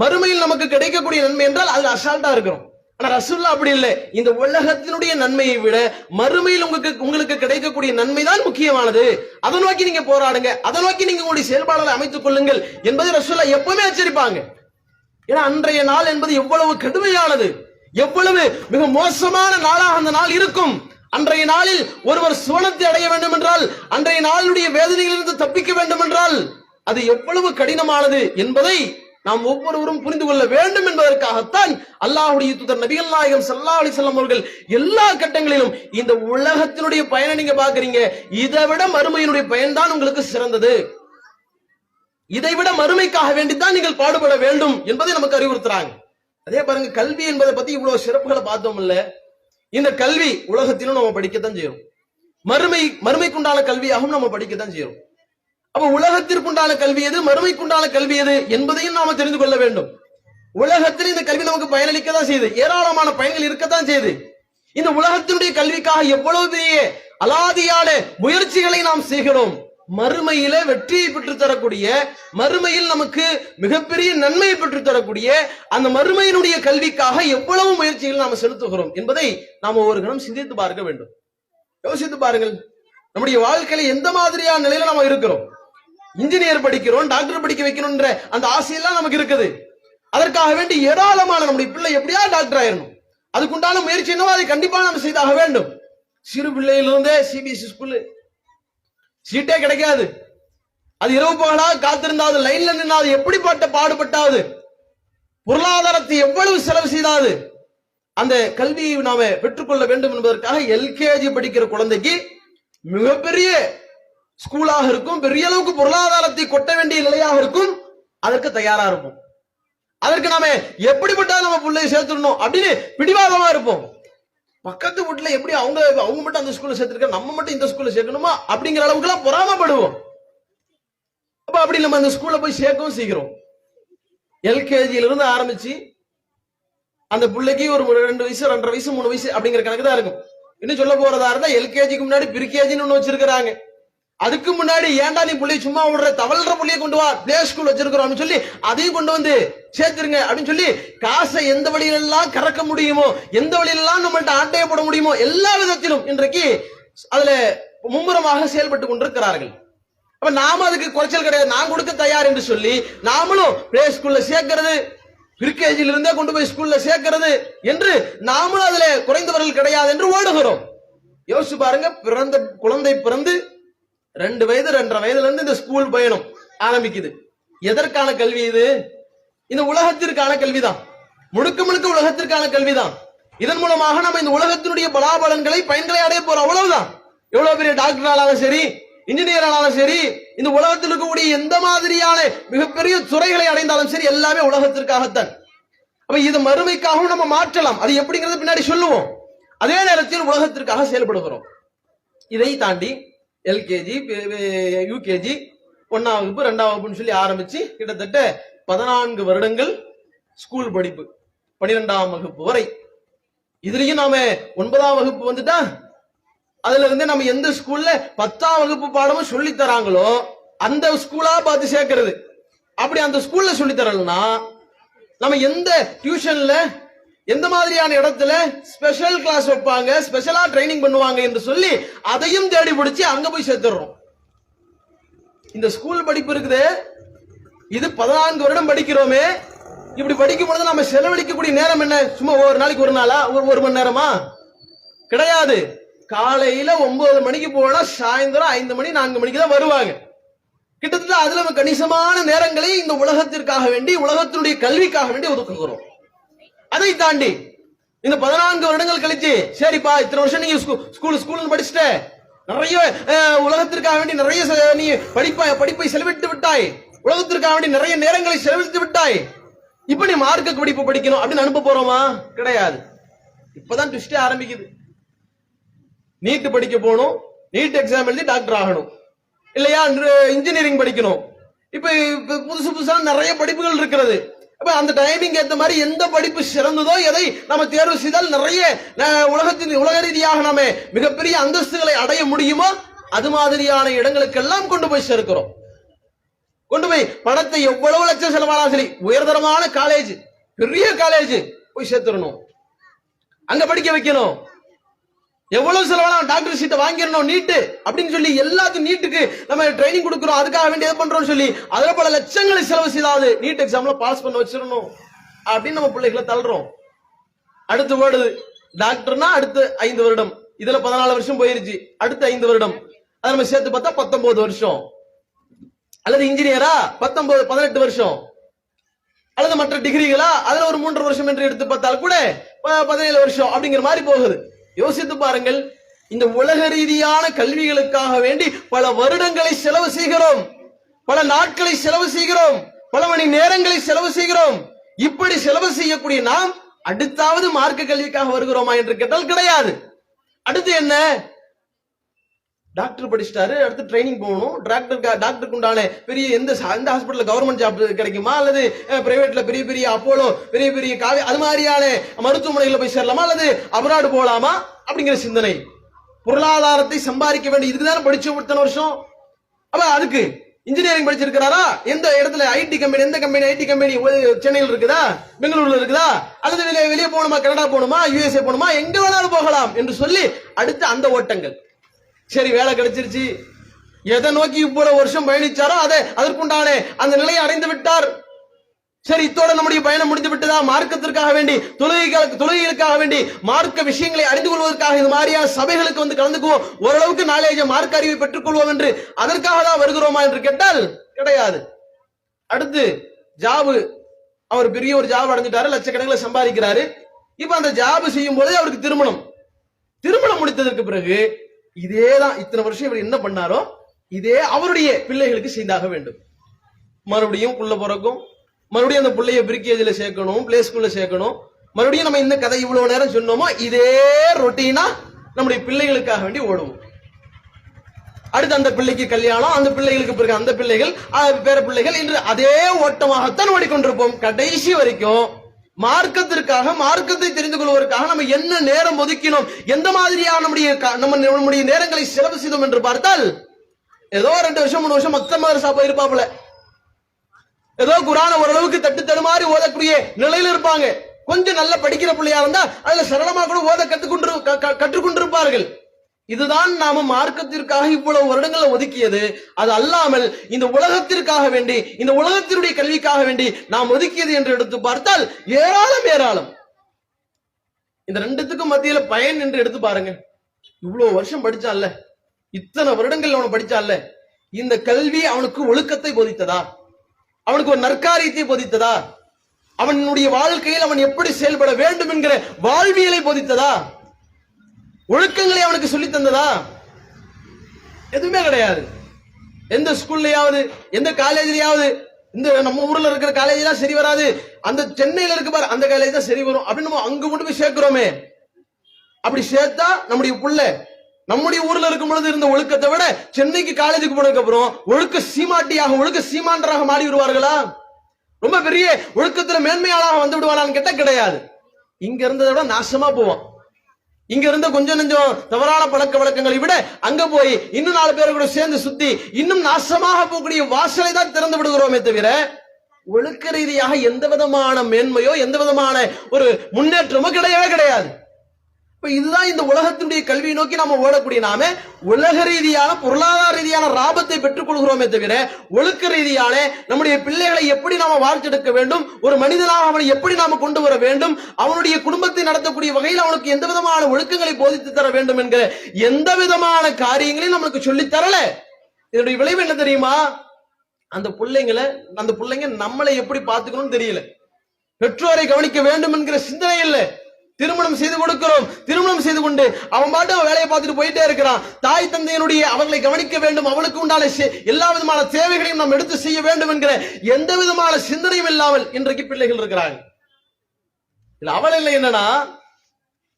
மறுமையில் நமக்கு கிடைக்கக்கூடிய நன்மை என்றால் அது அசால்ட்டா இருக்கிறோம். ஆனா ரசூலுல்லாஹ் அப்படி இல்லை. இந்த உலகத்தினுடைய நன்மையை விட மறுமையில் உங்களுக்கு கிடைக்கக்கூடிய நன்மை தான் முக்கியமானது, அதை நோக்கி நீங்க போராடுங்க, அதை நோக்கி நீங்க உங்களுடைய செயல்பாடுகளை அமைத்துக் கொள்ளுங்கள் என்பதை ரசூலுல்லாஹ் எப்பவுமே எச்சரிப்பாங்க. ஏன்னா அன்றைய நாள் என்பது எவ்வளவு கடுமையானது, எவ்வளவு மிக மோசமான நாளாக அந்த நாள் இருக்கும். அன்றைய நாளில் ஒருவர் சுவனத்தை அடைய வேண்டும் என்றால், அன்றைய நாளுடைய வேதனையிலிருந்து தப்பிக்க வேண்டும் என்றால் அது எவ்வளவு கடினமானது என்பதை நாம் ஒவ்வொருவரும் புரிந்து கொள்ள வேண்டும் என்பதற்காகத்தான் அல்லாஹ்வுடைய தூதர் நபிகள் நாயகம் ஸல்லல்லாஹு அலைஹி வஸல்லம் அவர்கள் எல்லா கட்டங்களிலும் இந்த உலகத்தினுடைய பயனை நீங்க பாக்குறீங்க, இதை விட மறுமையினுடைய பயன்தான் உங்களுக்கு சிறந்தது, இதைவிட மறுமைக்காக வேண்டித்தான் நீங்கள் பாடுபட வேண்டும் என்பதை நமக்கு அறிவுறுத்துறாங்க. அதே பாருங்க, கல்வி என்பதை பத்தி இவ்வளவு சிறப்புகளை பார்த்தோம் இல்ல, இந்த கல்வி உலகத்திலும் நம்ம படிக்கத்தான் செய்யறோம், மறுமைக்குண்டான கல்வியாகவும் நம்ம படிக்கத்தான் செய்யறோம். அப்ப உலகத்திற்குண்டான கல்வி எது, மறுமைக்குண்டான கல்வி எது என்பதையும் நாம தெரிந்து கொள்ள வேண்டும். உலகத்தில் இந்த கல்வி நமக்கு பயனளிக்கதான் செய்யுது, ஏராளமான பயன்கள் இருக்கத்தான் செய்யுது. இந்த உலகத்தினுடைய கல்விக்காக எவ்வளவு பெரிய அலாதியான முயற்சிகளை நாம் செய்கிறோம், மறுமையில வெற்றியை பெற்று தரக்கூடிய, மறுமையில் நமக்கு மிகப்பெரிய நன்மையை பெற்று தரக்கூடிய அந்த மறுமையினுடைய கல்விக்காக எவ்வளவு முயற்சிகள் நாம் செலுத்துகிறோம் என்பதை நாம் ஒவ்வொரு கணம் சிந்தித்து பார்க்க வேண்டும். யோசித்து பாருங்கள், நம்முடைய வாழ்க்கையில எந்த மாதிரியான நிலையில நாம இருக்கிறோம். இன்ஜினியர் படிக்கிறோம், டாக்டர் படிக்க வைக்கணும்ன்ற அந்த ஆசையெல்லாம் நமக்கு இருக்குது, அதற்காக வேண்டி ஏராளமான நம்முடைய பிள்ளை எப்படியா டாக்டர் ஆயிரணும், அதுக்குண்டான முயற்சி என்னவோ அதை கண்டிப்பா நம்ம செய்தாக வேண்டும். சிறு பிள்ளையிலிருந்தே சிபிஎஸ்இ ஸ்கூல் சீட்டே கிடைக்காது, அது இரவு பகலாக காத்திருந்தாது, லைன்ல நின்னாது, எப்படிப்பட்ட பாடுபட்டாது, பொருளாதாரத்தை எவ்வளவு செலவு செய்தாது அந்த கல்வியை நாம பெற்றுக்கொள்ள வேண்டும் என்பதற்காக எல்கேஜி படிக்கிற குழந்தைக்கு மிகப்பெரிய ஸ்கூலாக இருக்கும், பெரிய அளவுக்கு பொருளாதாரத்தை கொட்ட வேண்டிய நிலையாக இருக்கும், அதற்கு தயாரா இருப்போம். அதற்கு நாம எப்படிப்பட்ட நம்ம பிள்ளையை சேர்த்துடணும் அப்படின்னு பிடிவாதமா இருப்போம். பக்கத்து வீட்டுல எப்படி அவங்க மட்டும் அந்த ஸ்கூல்ல சேர்த்திருக்க, நம்ம மட்டும் இந்த ஸ்கூல்ல சேர்க்கணுமா அப்படிங்கிற அளவுக்கு எல்லாம் பொறாமப்படுவோம். அப்ப அப்படி நம்ம அந்த ஸ்கூல்ல போய் சேர்க்கவும் செய்கிறோம். எல்கேஜியில இருந்து ஆரம்பிச்சு அந்த பிள்ளைக்கு ஒரு 2 வயசு 2.5 வயசு 3 வயசு அப்படிங்கிற கணக்கு தான் இருக்கும். இன்னும் சொல்ல போறதா இருந்தா எல்கேஜிக்கு முன்னாடி பிரிகேஜின்னு ஒண்ணு வச்சிருக்கிறாங்க, அதுக்கு முன்னாடி ஏன்டா நீ புள்ளைய சும்மா விடுற, தவழ்ற புள்ளைய கொண்டு வா, பிளே ஸ்கூல் வச்சிருக்கிறோம் சொல்லி அதையும் கொண்டு வந்து சேர்த்துருங்க அப்படின்னு சொல்லி காசை எந்த வழியிலெல்லாம் கறக்க முடியுமோ, எந்த வழியிலெல்லாம் நம்மள்ட்ட ஆட்டைய போட முடியுமோ எல்லா விதத்திலும் இன்றைக்கு அதுல மும்முரமாக செயல்பட்டு கொண்டிருக்கிறார்கள். அப்ப நாம அதுக்கு குறைச்சல் கிடையாது, நான் கொடுக்க தயார் என்று சொல்லி நாமளும் பிளே ஸ்கூல்ல சேர்க்கிறது, பிரிகேஜில இருந்தே கொண்டு போய் ஸ்கூல்ல சேர்க்கிறது என்று நாமளும் அதுல குறைந்தவர்கள் கிடையாது என்று ஓடுகிறோம். யோசிச்சு பாருங்க, குழந்தை பிறந்து 2 வயது 2.5 வயதுல இருந்து இந்த ஸ்கூல் பயணம் ஆரம்பிக்குது. எதற்கான கல்வி இது? இந்த உலகத்திற்கான கல்விதான், முழுக்க முழுக்க உலகத்திற்கான கல்விதான். இதன் மூலமாக நம்ம இந்த உலகத்தினுடைய பலாபலன்களை பயன்களை அடைய போறோம், அவ்வளவுதான். எவ்வளவு பெரிய டாக்டர் ஆனாலும் சரி, இன்ஜினியர் ஆனாலும் சரி, இந்த உலகத்தில் இருக்கக்கூடிய எந்த மாதிரியான மிகப்பெரிய துறைகளை அடைந்தாலும் சரி, எல்லாமே உலகத்திற்காகத்தான். அப்ப இது மறுமைக்காகவும் நம்ம மாற்றலாம், அது எப்படிங்கிறது பின்னாடி சொல்லுவோம். அதே நேரத்தில் உலகத்திற்காக செயல்படுகிறோம். இதை தாண்டி எல்கேஜி, யூகேஜி, 1ஆம் வகுப்பு 2ஆம் வகுப்புன்னு சொல்லி ஆரம்பிச்சு கிட்டத்தட்ட 14 வருடங்கள் ஸ்கூல் படிப்பு, 12ஆம் வகுப்பு வரை. இதுலயும் நாம 9ஆம் வகுப்பு வந்துட்டா அதுல இருந்து நம்ம எந்த ஸ்கூல்ல 10ஆம் வகுப்பு பாடமும் சொல்லி தராங்களோ அந்த ஸ்கூலா பார்த்து சேர்க்கிறது. அப்படி அந்த ஸ்கூல்ல சொல்லி தரலன்னா நம்ம எந்த டியூஷன்ல எந்த மாதிரியான இடத்துல ஸ்பெஷல் கிளாஸ் வைப்பாங்க, ஸ்பெஷலா ட்ரைனிங் பண்ணுவாங்க என்று சொல்லி அதையும் தேடி பிடிச்சி அங்க போய் சேர்த்துறோம். இந்த ஸ்கூல் படிப்பு இருக்குது, இது 14 வருடம் படிக்கிறோமே. இப்படி படிக்கும் பொழுது நம்ம செலவழிக்கக்கூடிய நேரம் என்ன? சும்மா ஒரு நாளைக்கு ஒரு நாளா, ஒரு மணி நேரமா? கிடையாது. காலையில 9 மணிக்கு போனா சாயந்தரம் 5 மணி 4 மணிக்கு தான் வருவாங்க. கிட்டத்தட்ட அதுல கணிசமான நேரங்களை இந்த உலகத்திற்காக வேண்டி, உலகத்தினுடைய கல்விக்காக வேண்டி ஒதுக்குகிறோம். அதை தாண்டி இந்த 14 வருடங்கள் கழிச்சு, சரிப்பா இத்தனை வருஷம் நீங்க ஸ்கூல் படிச்சுட்ட, நிறைய உலகத்திற்காக வேண்டி நிறைய நீ படிப்பை செலவிட்டு விட்டாய், உலகத்திற்காக வேண்டி நிறைய நேரங்களை செலவிட்டு விட்டாய், இப்ப நீ மார்க்க படிப்பு படிக்கணும் அப்படின்னு அனுப்ப போறோமா? கிடையாது. இப்பதான் ட்விஸ்டே ஆரம்பிக்குது. நீட் படிக்க போகணும், நீட் எக்ஸாம் எழுதி டாக்டர் ஆகணும், இல்லையா இன்ஜினியரிங் படிக்கணும். இப்ப புதுசு புதுசா நிறைய படிப்புகள் இருக்கிறது. அப்ப அந்த டைமிங் ஏத்த மாதிரி எந்த படிப்பு சிறந்ததோ எதை நம்ம தேர்வு செய்தால் நிறைய உலக ரீதியாக நாம மிகப்பெரிய அந்தஸ்துகளை அடைய முடியுமோ அது மாதிரியான இடங்களுக்கெல்லாம் கொண்டு போய் சேர்க்கிறோம். கொண்டு போய் பணத்தை எவ்வளவு லட்சம் செலவானாலும் சரி, உயர்தரமான காலேஜ், பெரிய காலேஜ் போய் சேர்த்துடணும், அங்க படிக்க வைக்கணும். எவ்வளவு செலவானாலும் டாக்டர் சீட்டை வாங்கிடணும், நீட்டு அப்படின்னு சொல்லி எல்லாத்துக்கும் நீட்டுக்கு நம்ம ட்ரைனிங் கொடுக்கிறோம், அதுக்காக வேண்டி எது பண்றோம்னு சொல்லி அதுல பல லட்சங்களை செலவு செய்தாவது நீட் எக்ஸாம்ல பாஸ் பண்ண வச்சிடணும் அப்படின்னு நம்ம பிள்ளைகளை தள்ளுறோம். அடுத்து ஓடுது டாக்டர்னா அடுத்து 5 வருடம், இதுல 14 வருஷம் போயிருச்சு, அடுத்து 5 வருடம், அதை நம்ம சேர்த்து பார்த்தா 19 வருஷம். அல்லது இன்ஜினியரா 18 வருஷம், அல்லது மற்ற டிகிரிகளா அதுல ஒரு 3 வருஷம் என்று எடுத்து பார்த்தால் கூட 17 வருஷம் அப்படிங்கிற மாதிரி போகுது. யோசித்து பாருங்கள், இந்த உலக ரீதியான கல்விகளுக்காக வேண்டி பல வருடங்களை செலவு செய்கிறோம், பல நாட்களை செலவு செய்கிறோம், பல மணி நேரங்களை செலவு செய்கிறோம். இப்படி செலவு செய்யக்கூடிய நாம் அடுத்தாவது மார்க்க கல்விக்காக வருகிறோமா என்று கேட்டால் கிடையாது. அடுத்து என்ன? டாக்டர் படிச்சிட்டாரு, அடுத்து ட்ரைனிங் போகணும். டாக்டருக்கு உண்டான பெரிய எந்த ஹாஸ்பிட்டல்ல கவர்மெண்ட் ஜாப் கிடைக்குமா, அல்லது பிரைவேட்ல பெரிய பெரிய அப்போலோ, பெரிய பெரிய காவி அது மாதிரியான மருத்துவமனைகளை போய் சேரலாமா, அல்லது அப்ராடு போகலாமா அப்படிங்கிற சிந்தனை. பொருளாதாரத்தை சம்பாதிக்க வேண்டிய இதுக்குதானே படிச்சு இத்தனை வருஷம். அப்ப அதுக்கு இன்ஜினியரிங் படிச்சிருக்கிறாரா, எந்த இடத்துல ஐடி கம்பெனி, எந்த கம்பெனி ஐடி கம்பெனி சென்னையில் இருக்குதா, பெங்களூர்ல இருக்குதா, அல்லது வெளியே போகணுமா, கனடா போகணுமா, யுஎஸ்ஏ போகணுமா, எங்க வேணாலும் போகலாம் என்று சொல்லி அடுத்து அந்த ஓட்டங்கள். சரி வேலை கிடைச்சிருச்சு, எதை நோக்கி இவ்வளவு வருஷம் பயணிச்சாரோ அதற்குண்டான அந்த நிலையை அடைந்து விட்டார். சரி இத்தோட நம்முடைய பயணம் முடிந்து விட்டதா, மார்க்கத்திற்காக வேண்டி தொழுகைகளுக்காக வேண்டி மார்க்க விஷயங்களை அறிந்து கொள்வதற்காக இது மாதிரியான சபைகளுக்கு வந்து கலந்துக்குவோம், ஓரளவுக்கு நாலேஜ் மார்க்க அறிவை பெற்றுக் கொள்வோம் என்று அதற்காக தான் வருகிறோமா என்று கேட்டால் கிடையாது. அடுத்து ஜாபு, அவர் பெரிய ஒரு ஜாப் அடைஞ்சிட்டாரு, லட்சக்கணக்கில் சம்பாதிக்கிறாரு. இப்ப அந்த ஜாப் செய்யும் போதே அவருக்கு திருமணம் முடித்ததற்கு பிறகு இதேதான் இத்தனை வருஷம் இவர் என்ன பண்ணாரோ இதே அவருடைய பிள்ளைகளுக்கு செய்தாக வேண்டும். மறுபடியும் புள்ள பிறக்கும், மறுபடியும் அந்த பிள்ளைய பிரிகேஜில சேர்க்கணும், பிளே ஸ்கூல்ல சேர்க்கணும், மறுபடியும் நம்ம இந்த கதை இவ்வளவு நேரம் சொன்னோமோ இதே ரொட்டீனா நம்முடைய பிள்ளைகளுக்காக வேண்டி ஓடுவோம். அடுத்து அந்த பிள்ளைக்கு கல்யாணம், அந்த பிள்ளைகளுக்கு பிறகு அந்த பிள்ளைகள், பேர பிள்ளைகள் என்று அதே ஓட்டமாகத்தான் ஓடிக்கொண்டிருப்போம். கடைசி வரைக்கும் மார்க்கத்திற்காக, மார்க்கத்தை தெரிந்து கொள்வதற்காக நம்ம என்ன நேரம் ஒதுக்கினோம், எந்த மாதிரியான நம்முடைய நேரங்களை செலவு செய்தோம் என்று பார்த்தால் ஏதோ 2 வருஷம் 3 வருஷம் மொத்த மதரசா போயிருப்பாப்புல, ஏதோ குரான ஓரளவுக்கு தட்டு தடுமாறி ஓதக்கூடிய நிலையில இருப்பாங்க. கொஞ்சம் நல்ல படிக்கிற பிள்ளையா இருந்தா அதுல சரளமா கூட ஓத கற்றுக்கொண்டிருப்பார்கள். இதுதான் நாம மார்க்கத்திற்காக இவ்வளவு வருடங்களை ஒதுக்கியது. அது அல்லாமல் இந்த உலகத்திற்காக வேண்டி, இந்த உலகத்தினுடைய கல்விக்காக வேண்டி நாம் ஒதுக்கியது என்று எடுத்து பார்த்தால் ஏராளம். இந்த ரெண்டுத்துக்கும் மத்தியில பயன் என்று எடுத்து பாருங்க. இவ்வளவு வருஷம் படிச்சான்ல, இத்தனை வருடங்கள் அவனை படிச்சான்ல, இந்த கல்வி அவனுக்கு ஒழுக்கத்தை போதித்ததா, அவனுக்கு ஒரு நற்காரியத்தை போதித்ததா, அவனுடைய வாழ்க்கையில் அவன் எப்படி செயல்பட வேண்டும் என்கிற வாழ்வியலை போதித்ததா? ஒழுக்கங்களை அவனுக்கு சொல்லி தந்ததா? எதுவுமே கிடையாது. எந்த ஸ்கூல்லையாவது எந்த காலேஜ்லயாவது இந்த நம்ம ஊர்ல இருக்கிற காலேஜ் எல்லாம் சரி வராது, அந்த சென்னையில இருக்கு பாரு அந்த காலேஜ் தான் சரி வரும் அப்படின்னு நம்ம அங்க கொண்டு போய் சேர்க்கிறோமே. அப்படி சேர்த்தா நம்முடைய புள்ள நம்முடைய ஊர்ல இருக்கும் பொழுது இருந்த ஒழுக்கத்தை விட சென்னைக்கு காலேஜுக்கு போனதுக்கு அப்புறம் ஒழுக்க சீமாட்டியாக ஒழுக்க சீமாண்டராக மாறி விடுவார்களா? ரொம்ப பெரிய ஒழுக்கத்துல மேன்மையாளாக வந்து விடுவானான்னு கேட்டா கிடையாது. இங்க இருந்ததை விட நாசமா போவான். இங்க இருந்த கொஞ்சம் நெஞ்சம் தவறான பழக்க வழக்கங்களை விட அங்க போய் இன்னும் 4 பேரை கூட சேர்ந்து சுத்தி இன்னும் நாசமாக போகக்கூடிய வாசலை தான் திறந்து விடுகிறோமே தவிர ஒழுக்க ரீதியாக எந்த விதமான மேன்மையோ எந்த விதமான ஒரு முன்னேற்றமோ கிடையவே கிடையாது. இப்ப இதுதான் இந்த உலகத்தினுடைய கல்வியை நோக்கி நாம ஓடக்கூடிய நாம உலக ரீதியான பொருளாதார ரீதியான லாபத்தை பெற்றுக் கொள்கிறோமே தவிர ஒழுக்க ரீதியான நம்முடைய பிள்ளைகளை எப்படி நாம வாழ்த்தெடுக்க வேண்டும், ஒரு மனிதனாக அவனை எப்படி நாம கொண்டு வர வேண்டும், அவனுடைய குடும்பத்தை நடத்தக்கூடிய வகையில் அவனுக்கு எந்த விதமான ஒழுக்கங்களை போதித்து தர வேண்டும் என்கிற எந்த விதமான காரியங்களையும் நம்மளுக்கு சொல்லி தரல. இதனுடைய விளைவு என்ன தெரியுமா? அந்த பிள்ளைங்க நம்மளை எப்படி பார்த்துக்கணும்னு தெரியல, பெற்றோரை கவனிக்க வேண்டும் என்கிற சிந்தனை இல்லை. திருமணம் செய்து கொடுக்கிறோம், திருமணம் செய்து கொண்டு அவன் பாட்டு வேலையை பார்த்துட்டு போயிட்டே இருக்கிறான். தாய் தந்தையினுடைய அவர்களை கவனிக்க வேண்டும், அவளுக்கு உண்டான எல்லா விதமான தேவைகளையும் நாம் எடுத்து செய்ய வேண்டும் என்கிற எந்த விதமான சிந்தனையும் இல்லாமல் இன்றைக்கு பிள்ளைகள் இருக்கிறாங்க. இல்ல அவள் இல்லை என்னன்னா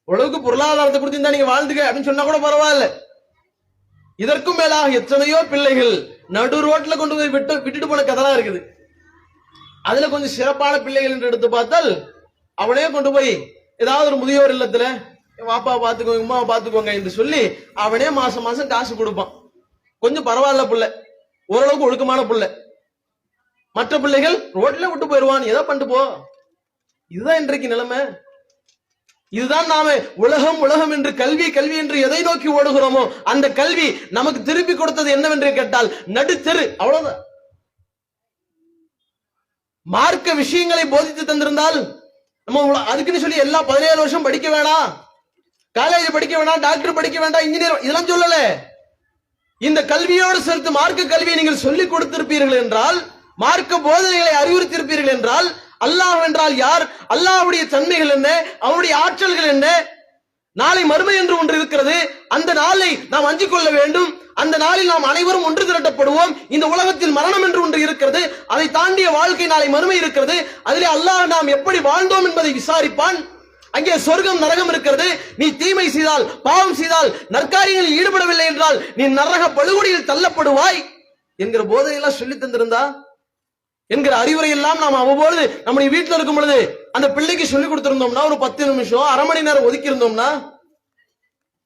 உலகுக்கு பொருளாதாரத்தை கொடுத்து நீங்க வாழ்ந்துக்க அப்படின்னு சொன்னா கூட பரவாயில்ல. இதற்கும் மேலாக எத்தனையோ பிள்ளைகள் நடு ரோட்ல கொண்டு போய் விட்டுட்டு போன கதைலாம் இருக்குது. அதுல கொஞ்சம் சிறப்பான பிள்ளைகள் என்று எடுத்து பார்த்தால் அவனே கொண்டு போய் ஏதாவது ஒரு முதியோர் இல்லத்துல வாப்பா பாத்துக்கோங்க உமாவை பாத்துக்கோங்க என்று சொல்லி அவனே மாசம் மாசம் காசு கொடுப்பான். கொஞ்சம் பரவாயில்ல புள்ள, ஓரளவுக்கு ஒழுக்கமான புள்ள. மற்ற பிள்ளைகள் ரோட்ல விட்டு போயிடுவான், ஏதோ பண்ணிட்டு போ. இதுதான் இன்றைக்கு நிலைமை. இதுதான் நாம உலகம் உலகம் என்று கல்வி கல்வி என்று எதை நோக்கி ஓடுகிறோமோ அந்த கல்வி நமக்கு திருப்பி கொடுத்தது என்னவென்று கேட்டால் நடுத்தெரு. அவ்வளவுதான். மார்க்க விஷயங்களை போதித்து தந்திருந்தால் நம்ம அதுக்குன்னு சொல்லி எல்லா 17 வருஷம் படிக்க வேணாம், காலேஜ் படிக்க வேணாம், டாக்டர் படிக்க வேண்டாம், இன்ஜினியர் இதெல்லாம் சொல்லல. இந்த கல்வியோடு சேர்த்து மார்க்க கல்வியை நீங்கள் சொல்லிக் கொடுத்திருப்பீர்கள் என்றால், மார்க்க போதனைகளை அறிவுறுத்தியிருப்பீர்கள் என்றால், அல்லாஹ் என்றால் யார், அல்லாஹ்வுடைய தன்மைகள் என்ன, அவருடைய ஆற்றல்கள் என்ன, நாளை மறுமை என்று ஒன்று இருக்கிறது, அந்த நாளை நாம் அஞ்சிக் கொள்ள வேண்டும், அந்த நாளில் நாம் அனைவரும் ஒன்று திரட்டப்படுவோம், இந்த உலகத்தில் மரணம் என்று ஒன்று இருக்கிறது, அதை தாண்டிய வாழ்க்கை நாளை மறுமை இருக்கிறது, அதிலே அல்லாஹ் நாம் எப்படி வாழ்ந்தோம் என்பதை விசாரிப்பான், அங்கே சொர்க்கம் நரகம் இருக்கிறது, நீ தீமை செய்தால் பாவம் செய்தால் நற்காரியங்களில் ஈடுபடவில்லை என்றால் நீ நரக படுகொடியில் தள்ளப்படுவாய் என்கிற போதையெல்லாம் சொல்லி தந்திருந்தா என்கிற அறிவுரை எல்லாம் நாம் அவ்வப்பொழுது நம்முடைய வீட்டில் இருக்கும் பொழுது அந்த பிள்ளைக்கு சொல்லி கொடுத்திருந்தோம்னா ஒரு 10 நிமிஷம் அரை மணி நேரம் ஒதுக்கி இருந்தோம்னா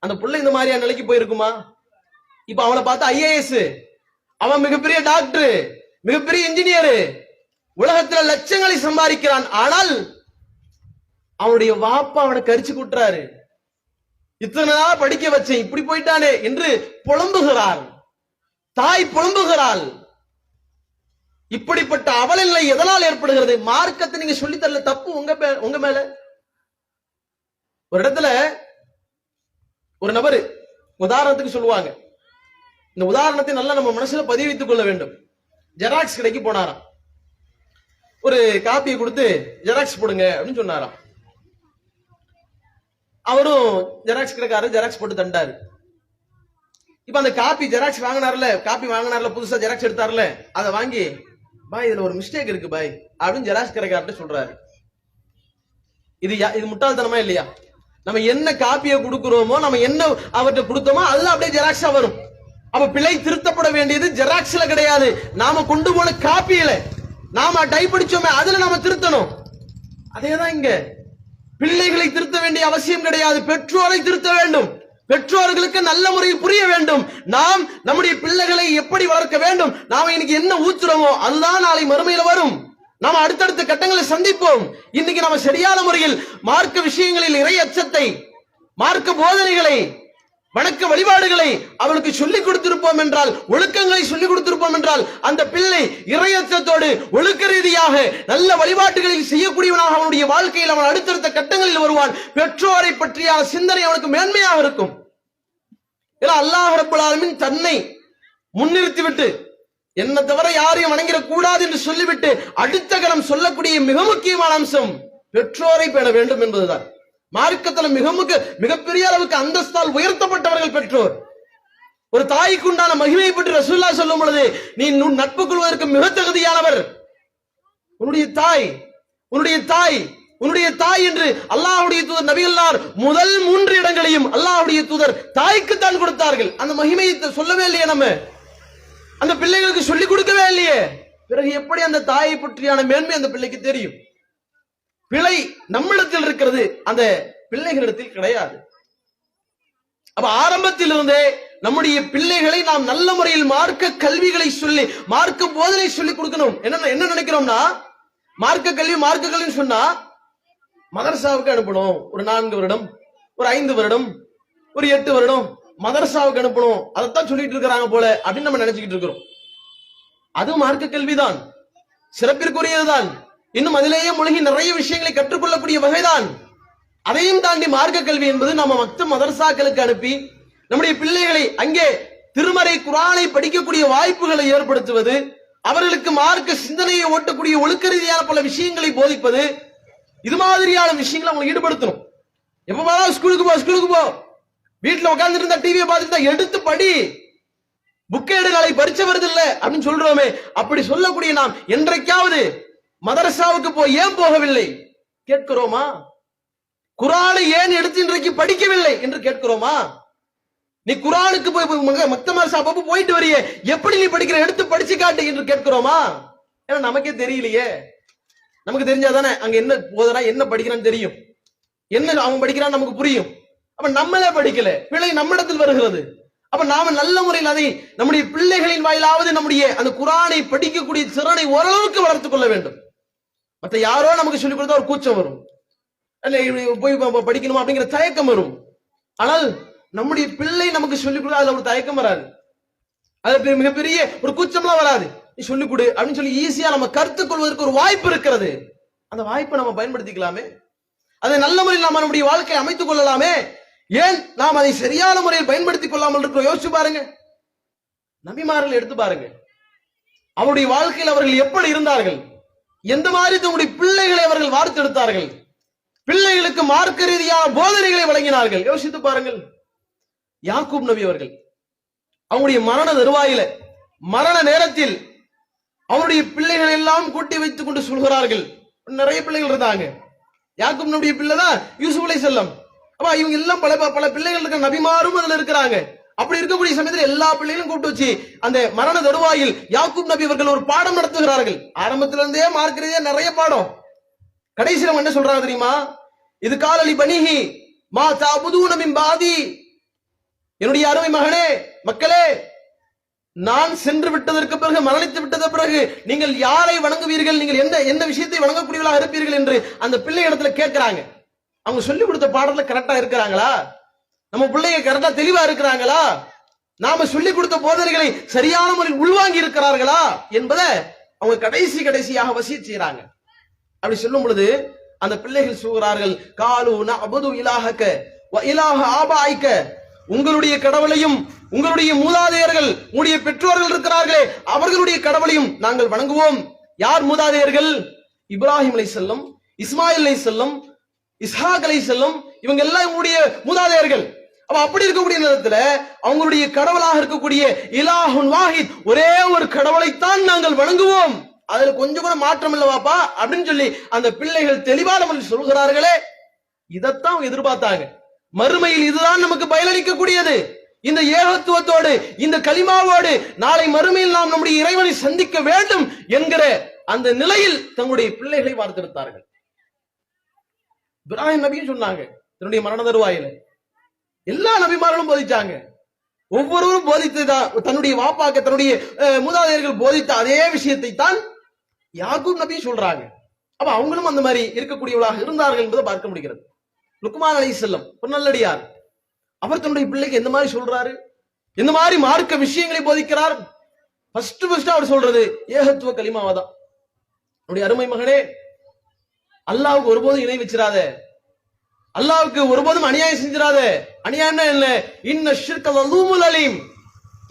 அந்த பிள்ளை இந்த மாதிரியான நிலைக்கு போயிருக்குமா? இப்ப அவனை பார்த்தா ஐஏஎஸ், அவன் மிகப்பெரிய டாக்டர், மிகப்பெரிய இன்ஜினியர், உலகத்துல லட்சங்களை சம்பாதிக்கிறான். ஆனால் அவனுடைய வாப்பா அவனை கரிச்சு கூட்டுறாரு, இத்தனை நாள் படிக்க வச்சேன் இப்படி போயிட்டானே என்று புலம்புகிறார், தாய் புலம்புகிறாள். இப்படிப்பட்ட அவலநிலை எதனால் ஏற்படுகிறது? மார்க்கத்தை நீங்க சொல்லி தரல, தப்பு உங்க மேல. ஒரு இடத்துல ஒரு நபர் உதாரணத்துக்கு சொல்லுவாங்க, இந்த உதாரணத்தை நல்லா நம்ம மனசுல பதிவு வைத்துக் கொள்ள வேண்டும். ஜெராக்ஸ் கடைக்கு போனாராம், ஒரு காப்பியை கொடுத்து ஜெராக்ஸ் போடுங்க அப்படின்னு சொன்னாராம். அவரும் ஜெராக்ஸ் கடைக்காரர் ஜெராக்ஸ் போட்டு தண்டாரு. இப்ப அந்த காப்பி ஜெராக்ஸ் வாங்கினார்ல, புதுசா ஜெராக்ஸ் எடுத்தார்ல, அதை வாங்கி பாய் இதுல ஒரு மிஸ்டேக் இருக்கு பாய் அப்படின்னு ஜெராக்ஸ் கடைக்காரர்கிட்ட சொல்றாரு. இது முட்டாள்தனமா இல்லையா? நம்ம என்ன காப்பியை கொடுக்கிறோமோ, நம்ம என்ன அவர்கிட்ட கொடுத்தோமோ அதுதான் அப்படியே ஜெராக்ஸா வரும். அப்ப பிழை திருத்தப்பட வேண்டியது ஜெராக்ஸ்ல கிடையாது, நாம கொண்டு போன காப்பியில, நாம டைப் அடிச்சோமே அதுல நாம திருத்தணும். அதேதான் இங்க பிள்ளைகளை திருத்த வேண்டிய அவசியம் கிடையாது, பெற்றோரை திருத்த வேண்டும். பெற்றோர்களுக்கு நல்ல முறையில் புரிய வேண்டும், நாம் நம்முடைய பிள்ளைகளை எப்படி வளர்க்க வேண்டும், நாம இன்னைக்கு என்ன ஊத்துறோமோ அதுதான் நாளை மறுமையில வரும். நாம் அடுத்தடுத்த கட்டங்களை சந்திப்போம். இன்னைக்கு நாம சரியான முறையில் மார்க்க விஷயங்களில் இறை அச்சத்தை, மார்க்க போதனைகளை, வணக்க வழிபாடுகளை அவளுக்கு சொல்லிக் கொடுத்திருப்போம் என்றால், ஒழுக்கங்களை சொல்லிக் கொடுத்திருப்போம் என்றால், அந்த பிள்ளை இறையச்சத்தோடு ஒழுக்க ரீதியாக நல்ல வழிபாட்டுகளில் செய்யக்கூடியவனாக அவனுடைய வாழ்க்கையில் அவன் அடுத்தடுத்த கட்டங்களில் வருவான். பெற்றோரை பற்றிய சிந்தனை அவனுக்கு மேன்மையாக இருக்கும். அல்லாஹ் ரப்பல் ஆலமீன் தன்னை முன்னிறுத்திவிட்டு என்ன தவிர யாரையும் வணங்கிட கூடாது என்று சொல்லிவிட்டு அடுத்த கணம் சொல்லக்கூடிய மிக முக்கியமான அம்சம் பெற்றோரை பேண வேண்டும் என்பதுதான். மார்க்கத்துல மிகப்பெரிய அளவுக்கு அந்தஸ்தால் உயர்த்தப்பட்டவர்கள் பெற்றோர். ஒரு தாய்க்கு உண்டான மகிமையை பற்றி ரசூலுல்லாஹ் சொல்லும் பொழுது, நீ நட்பு கொள்வதற்கு மிக தகுதியானவர் உன்னுடைய தாய், உன்னுடைய தாய், உன்னுடைய தாய் என்று அல்லாஹ்வுடைய தூதர் நபிகளார் முதல் 3 இடங்களையும் அல்லாஹ்வுடைய தூதர் தாய்க்கு தான் கொடுத்தார்கள். அந்த மகிமையை சொல்லவே இல்லையே, நம்ம அந்த பிள்ளைகளுக்கு சொல்லிக் கொடுக்கவே இல்லையே. பிறகு எப்படி அந்த தாயை பற்றியான மேன்மை அந்த பிள்ளைக்கு தெரியும்? பிழை நம்மிடத்தில் இருக்கிறது, அந்த பிள்ளைகளிடத்தில் கிடையாது. அப்ப ஆரம்பத்தில் இருந்தே நம்முடைய பிள்ளைகளை நாம் நல்ல முறையில் மார்க்க கல்விகளை சொல்லி, மார்க்க போதனை சொல்லி கொடுக்கணும். என்ன நினைக்கிறோம்னா, மார்க்க கல்வின்னு சொன்னா மதரசாவுக்கு அனுப்பணும். ஒரு 4 வருடம், ஒரு 5 வருடம், ஒரு 8 வருடம் மதரசாவுக்கு அனுப்பணும், அதைத்தான் சொல்லிட்டு இருக்கிறாங்க போல அப்படின்னு நம்ம நினைச்சுக்கிட்டு இருக்கிறோம். அது மார்க்க கல்விதான், சிறப்பிற்குரியதுதான். இன்னும் அதிலேயே மூழ்கி நிறைய விஷயங்களை கற்றுக்கொள்ளக்கூடிய வகைதான். அதையும் தாண்டி மார்க்க கல்வி என்பது நம்ம மதரசாக்களுக்கு அனுப்பி நம்முடைய பிள்ளைகளை அங்கே திருமறை குர்ஆனை படிக்கக்கூடிய வாய்ப்புகளை ஏற்படுத்துவது, அவர்களுக்கு மார்க்க சிந்தனையை ஓட்டக்கூடிய ஒழுக்க ரீதியான பல விஷயங்களை போதிப்பது, இது மாதிரியான விஷயங்களை அவங்க ஈடுபடுத்தணும். எப்ப ஸ்கூலுக்கு போ, வீட்டுல உட்கார்ந்து இருந்தா டிவியை பார்த்துட்டு எடுத்து படி, புக்கை எடு, நாளை பரீட்சை வருது இல்ல அப்படின்னு சொல்றோமே, அப்படி சொல்லக்கூடிய நாம் என்றைக்காவது மதரசாவுக்கு போய் ஏன் போகவில்லை கேட்கிறோமா? குர்ஆனை ஏன் எடுத்து இன்றைக்கு படிக்கவில்லை என்று கேட்கிறோமா? நீ குர்ஆனுக்கு போய் மக்த மதரசா அப்பப்போ போயிட்டு வரியே, எப்படி நீ படிக்கிற, எடுத்து படிச்சு காட்டு என்று கேட்கிறோமா? ஏன்னா நமக்கே தெரியலையே. நமக்கு தெரிஞ்சாதானே அங்க என்ன போதனா, என்ன படிக்கிறான்னு தெரியும், என்ன அவன் படிக்கிறான்னு நமக்கு புரியும். அப்ப நம்மளே படிக்கல, பிழை நம்மிடத்தில் வருகிறது. அப்ப நாம நல்ல முறையில் அதை நம்முடைய பிள்ளைகளின் வாயிலாவது நம்முடைய அந்த குர்ஆனை படிக்கக்கூடிய திறனை ஓரளவுக்கு வளர்த்துக் கொள்ள வேண்டும். மற்ற யாரோ நமக்கு சொல்லிக் கொடுத்தா ஒரு கூச்சம் வரும், போய் படிக்கணுமா அப்படிங்கிற தயக்கம் வரும். ஆனால் நம்முடைய பிள்ளை நமக்கு சொல்லிக் கொடுத்தா அதுல ஒரு தயக்கம் வராது, அது மிகப்பெரிய ஒரு கூச்சம்லாம் வராது. நீ சொல்லிக் கொடு அப்படின்னு சொல்லி ஈஸியா நம்ம கற்றுக்கொள்வதற்கு ஒரு வாய்ப்பு இருக்கிறது. அந்த வாய்ப்பை நம்ம பயன்படுத்திக்கலாமே, அதை நல்ல முறையில் நாம நம்முடைய வாழ்க்கையை அமைத்துக் கொள்ளலாமே. ஏன் நாம் அதை சரியான முறையில் பயன்படுத்திக் கொள்ளாமல் இருக்கிறோம்? யோசிச்சு பாருங்க. நபிமார்கள் எடுத்து பாருங்க, அவருடைய வாழ்க்கையில் அவர்கள் எப்படி இருந்தார்கள், எந்த மாதிரி தங்களுடைய பிள்ளைகளை அவர்கள் வார்த்தெடுத்தார்கள், பிள்ளைகளுக்கு மார்க்க ரீதியான போதனைகளை வழங்கினார்கள். யோசித்து பாருங்கள். யாக்கூப் நபி அவர்கள் அவங்களுடைய மரண தருவாயில, மரண நேரத்தில் அவருடைய பிள்ளைகள் எல்லாம் கூட்டி வைத்துக் கொண்டு சொல்கிறார்கள். நிறைய பிள்ளைகள் இருந்தாங்க. யாக்கூப் நபியுடைய பிள்ளை தான் யூசுப் அலைஹிஸ்ஸலாம். அப்ப இவங்க எல்லாம் பல பிள்ளைகள் இருக்கிற, நபிமாரும் அதுல இருக்கிறாங்க. அப்படி இருக்கக்கூடிய சமயத்தில் எல்லா பிள்ளைகளும் கூப்பிட்டு வச்சு அந்த மரண தருவாயில் யாக்கூப் நபி அவர்கள் ஒரு பாடம் நடத்துகிறார்கள். ஆரம்பத்திலிருந்தே மார்க்க ரீதியா நிறைய பாடம். கடைசியில என்ன சொல்றாங்க தெரியுமா? இது காலலி பனிஹி மா தஅபுதூன மின் பாதி, என்னுடைய அருமை மகனே, மக்களே, நான் சென்று விட்டதற்கு பிறகு, மரணித்து விட்டதற்கு பிறகு நீங்கள் யாரை வணங்குவீர்கள், நீங்கள் எந்த விஷயத்தை வணங்கக்கூடியவர்களாக இருப்பீர்கள் என்று அந்த பிள்ளை இடத்துல கேட்கிறாங்க. அவங்க சொல்லி கொடுத்த பாடத்துல கரெக்டா இருக்கிறாங்களா? நம்ம பிள்ளைங்க கரெக்டா தெளிவா இருக்கிறாங்களா? நாம சொல்லி கொடுத்த போதனைகளை சரியான முறையில் உள்வாங்கி இருக்கிறார்களா என்பதை அவங்க கடைசியாக வசியத் செய்யறாங்க. அப்படி சொல்லும் பொழுது அந்த பிள்ளைகள் சொல்கிறார்கள், காலு நஅபுது இலாஹக வ இலாஹ ஆபாயிக, உங்களுடைய கடவுளையும் உங்களுடைய மூதாதையர்கள், உங்களுடைய பெற்றோர்கள் இருக்கிறார்களே அவர்களுடைய கடவுளையும் நாங்கள் வணங்குவோம். யார் மூதாதையர்கள்? இப்ராஹிம் அலைஹிஸ்ஸலாம், இஸ்மாயில் அலைஹிஸ்ஸலாம், இஸ்ஹாக் அலைஹிஸ்ஸலாம், இவங்க எல்லாம் உங்களுடைய மூதாதையர்கள். அப்ப அப்படி இருக்கக்கூடிய நேரத்துல அவங்களுடைய கடவுளாக இருக்கக்கூடிய இலாஹுன் வாஹித், ஒரே ஒரு கடவுளைத்தான் நாங்கள் வணங்குவோம், அதுல கொஞ்சம் கூட மாற்றம் இல்லவாப்பா அப்படின்னு சொல்லி அந்த பிள்ளைகள் தெளிவான முறையில் சொல்கிறார்களே, இதைத்தான் அவங்க எதிர்பார்த்தாங்க. மறுமையில் இதுதான் நமக்கு பயனளிக்கக்கூடியது. இந்த ஏகத்துவத்தோடு, இந்த கலிமாவோடு நாளை மறுமையில் நாம் நம்முடைய இறைவனை சந்திக்க வேண்டும் என்கிற அந்த நிலையில் தங்களுடைய பிள்ளைகளை வார்த்தெடுத்தார்கள். இப்ராஹிம் நபியும் சொன்னாங்க தன்னுடைய மரண தருவாயில, எல்லா நபிமார்களும் போதிச்சாங்க. ஒவ்வொருவரும் போதித்ததான், தன்னுடைய வாப்பாக்க தன்னுடைய மூதாதையர்கள் போதித்த அதே விஷயத்தை தான் யாக்கூப் நபியும் சொல்றாங்க. அப்ப அவங்களும் அந்த மாதிரி இருக்கக்கூடியவர்களாக இருந்தார்கள் என்பதை பார்க்க முடிகிறது. லுக்மான் அலைஹிஸ்ஸலாம் ஒரு நல்லடியார். அவர் தன்னுடைய பிள்ளைக்கு எந்த மாதிரி சொல்றாரு, எந்த மாதிரி மார்க்க விஷயங்களை போதிக்கிறார்? ஃபர்ஸ்ட் அவர் சொல்றது ஏகத்துவ கலிமாவாதான். என்னுடைய அருமை மகனே, அல்லாஹ்வுக்கு ஒருபோதும் இணை வச்சிராத, அல்லாஹ்வுக்கு ஒருபோதும் அநியாயம் செஞ்சிராத. அநியாயம் என்ன? இன்ன ஷிர்க லதூமுல் அலீம்,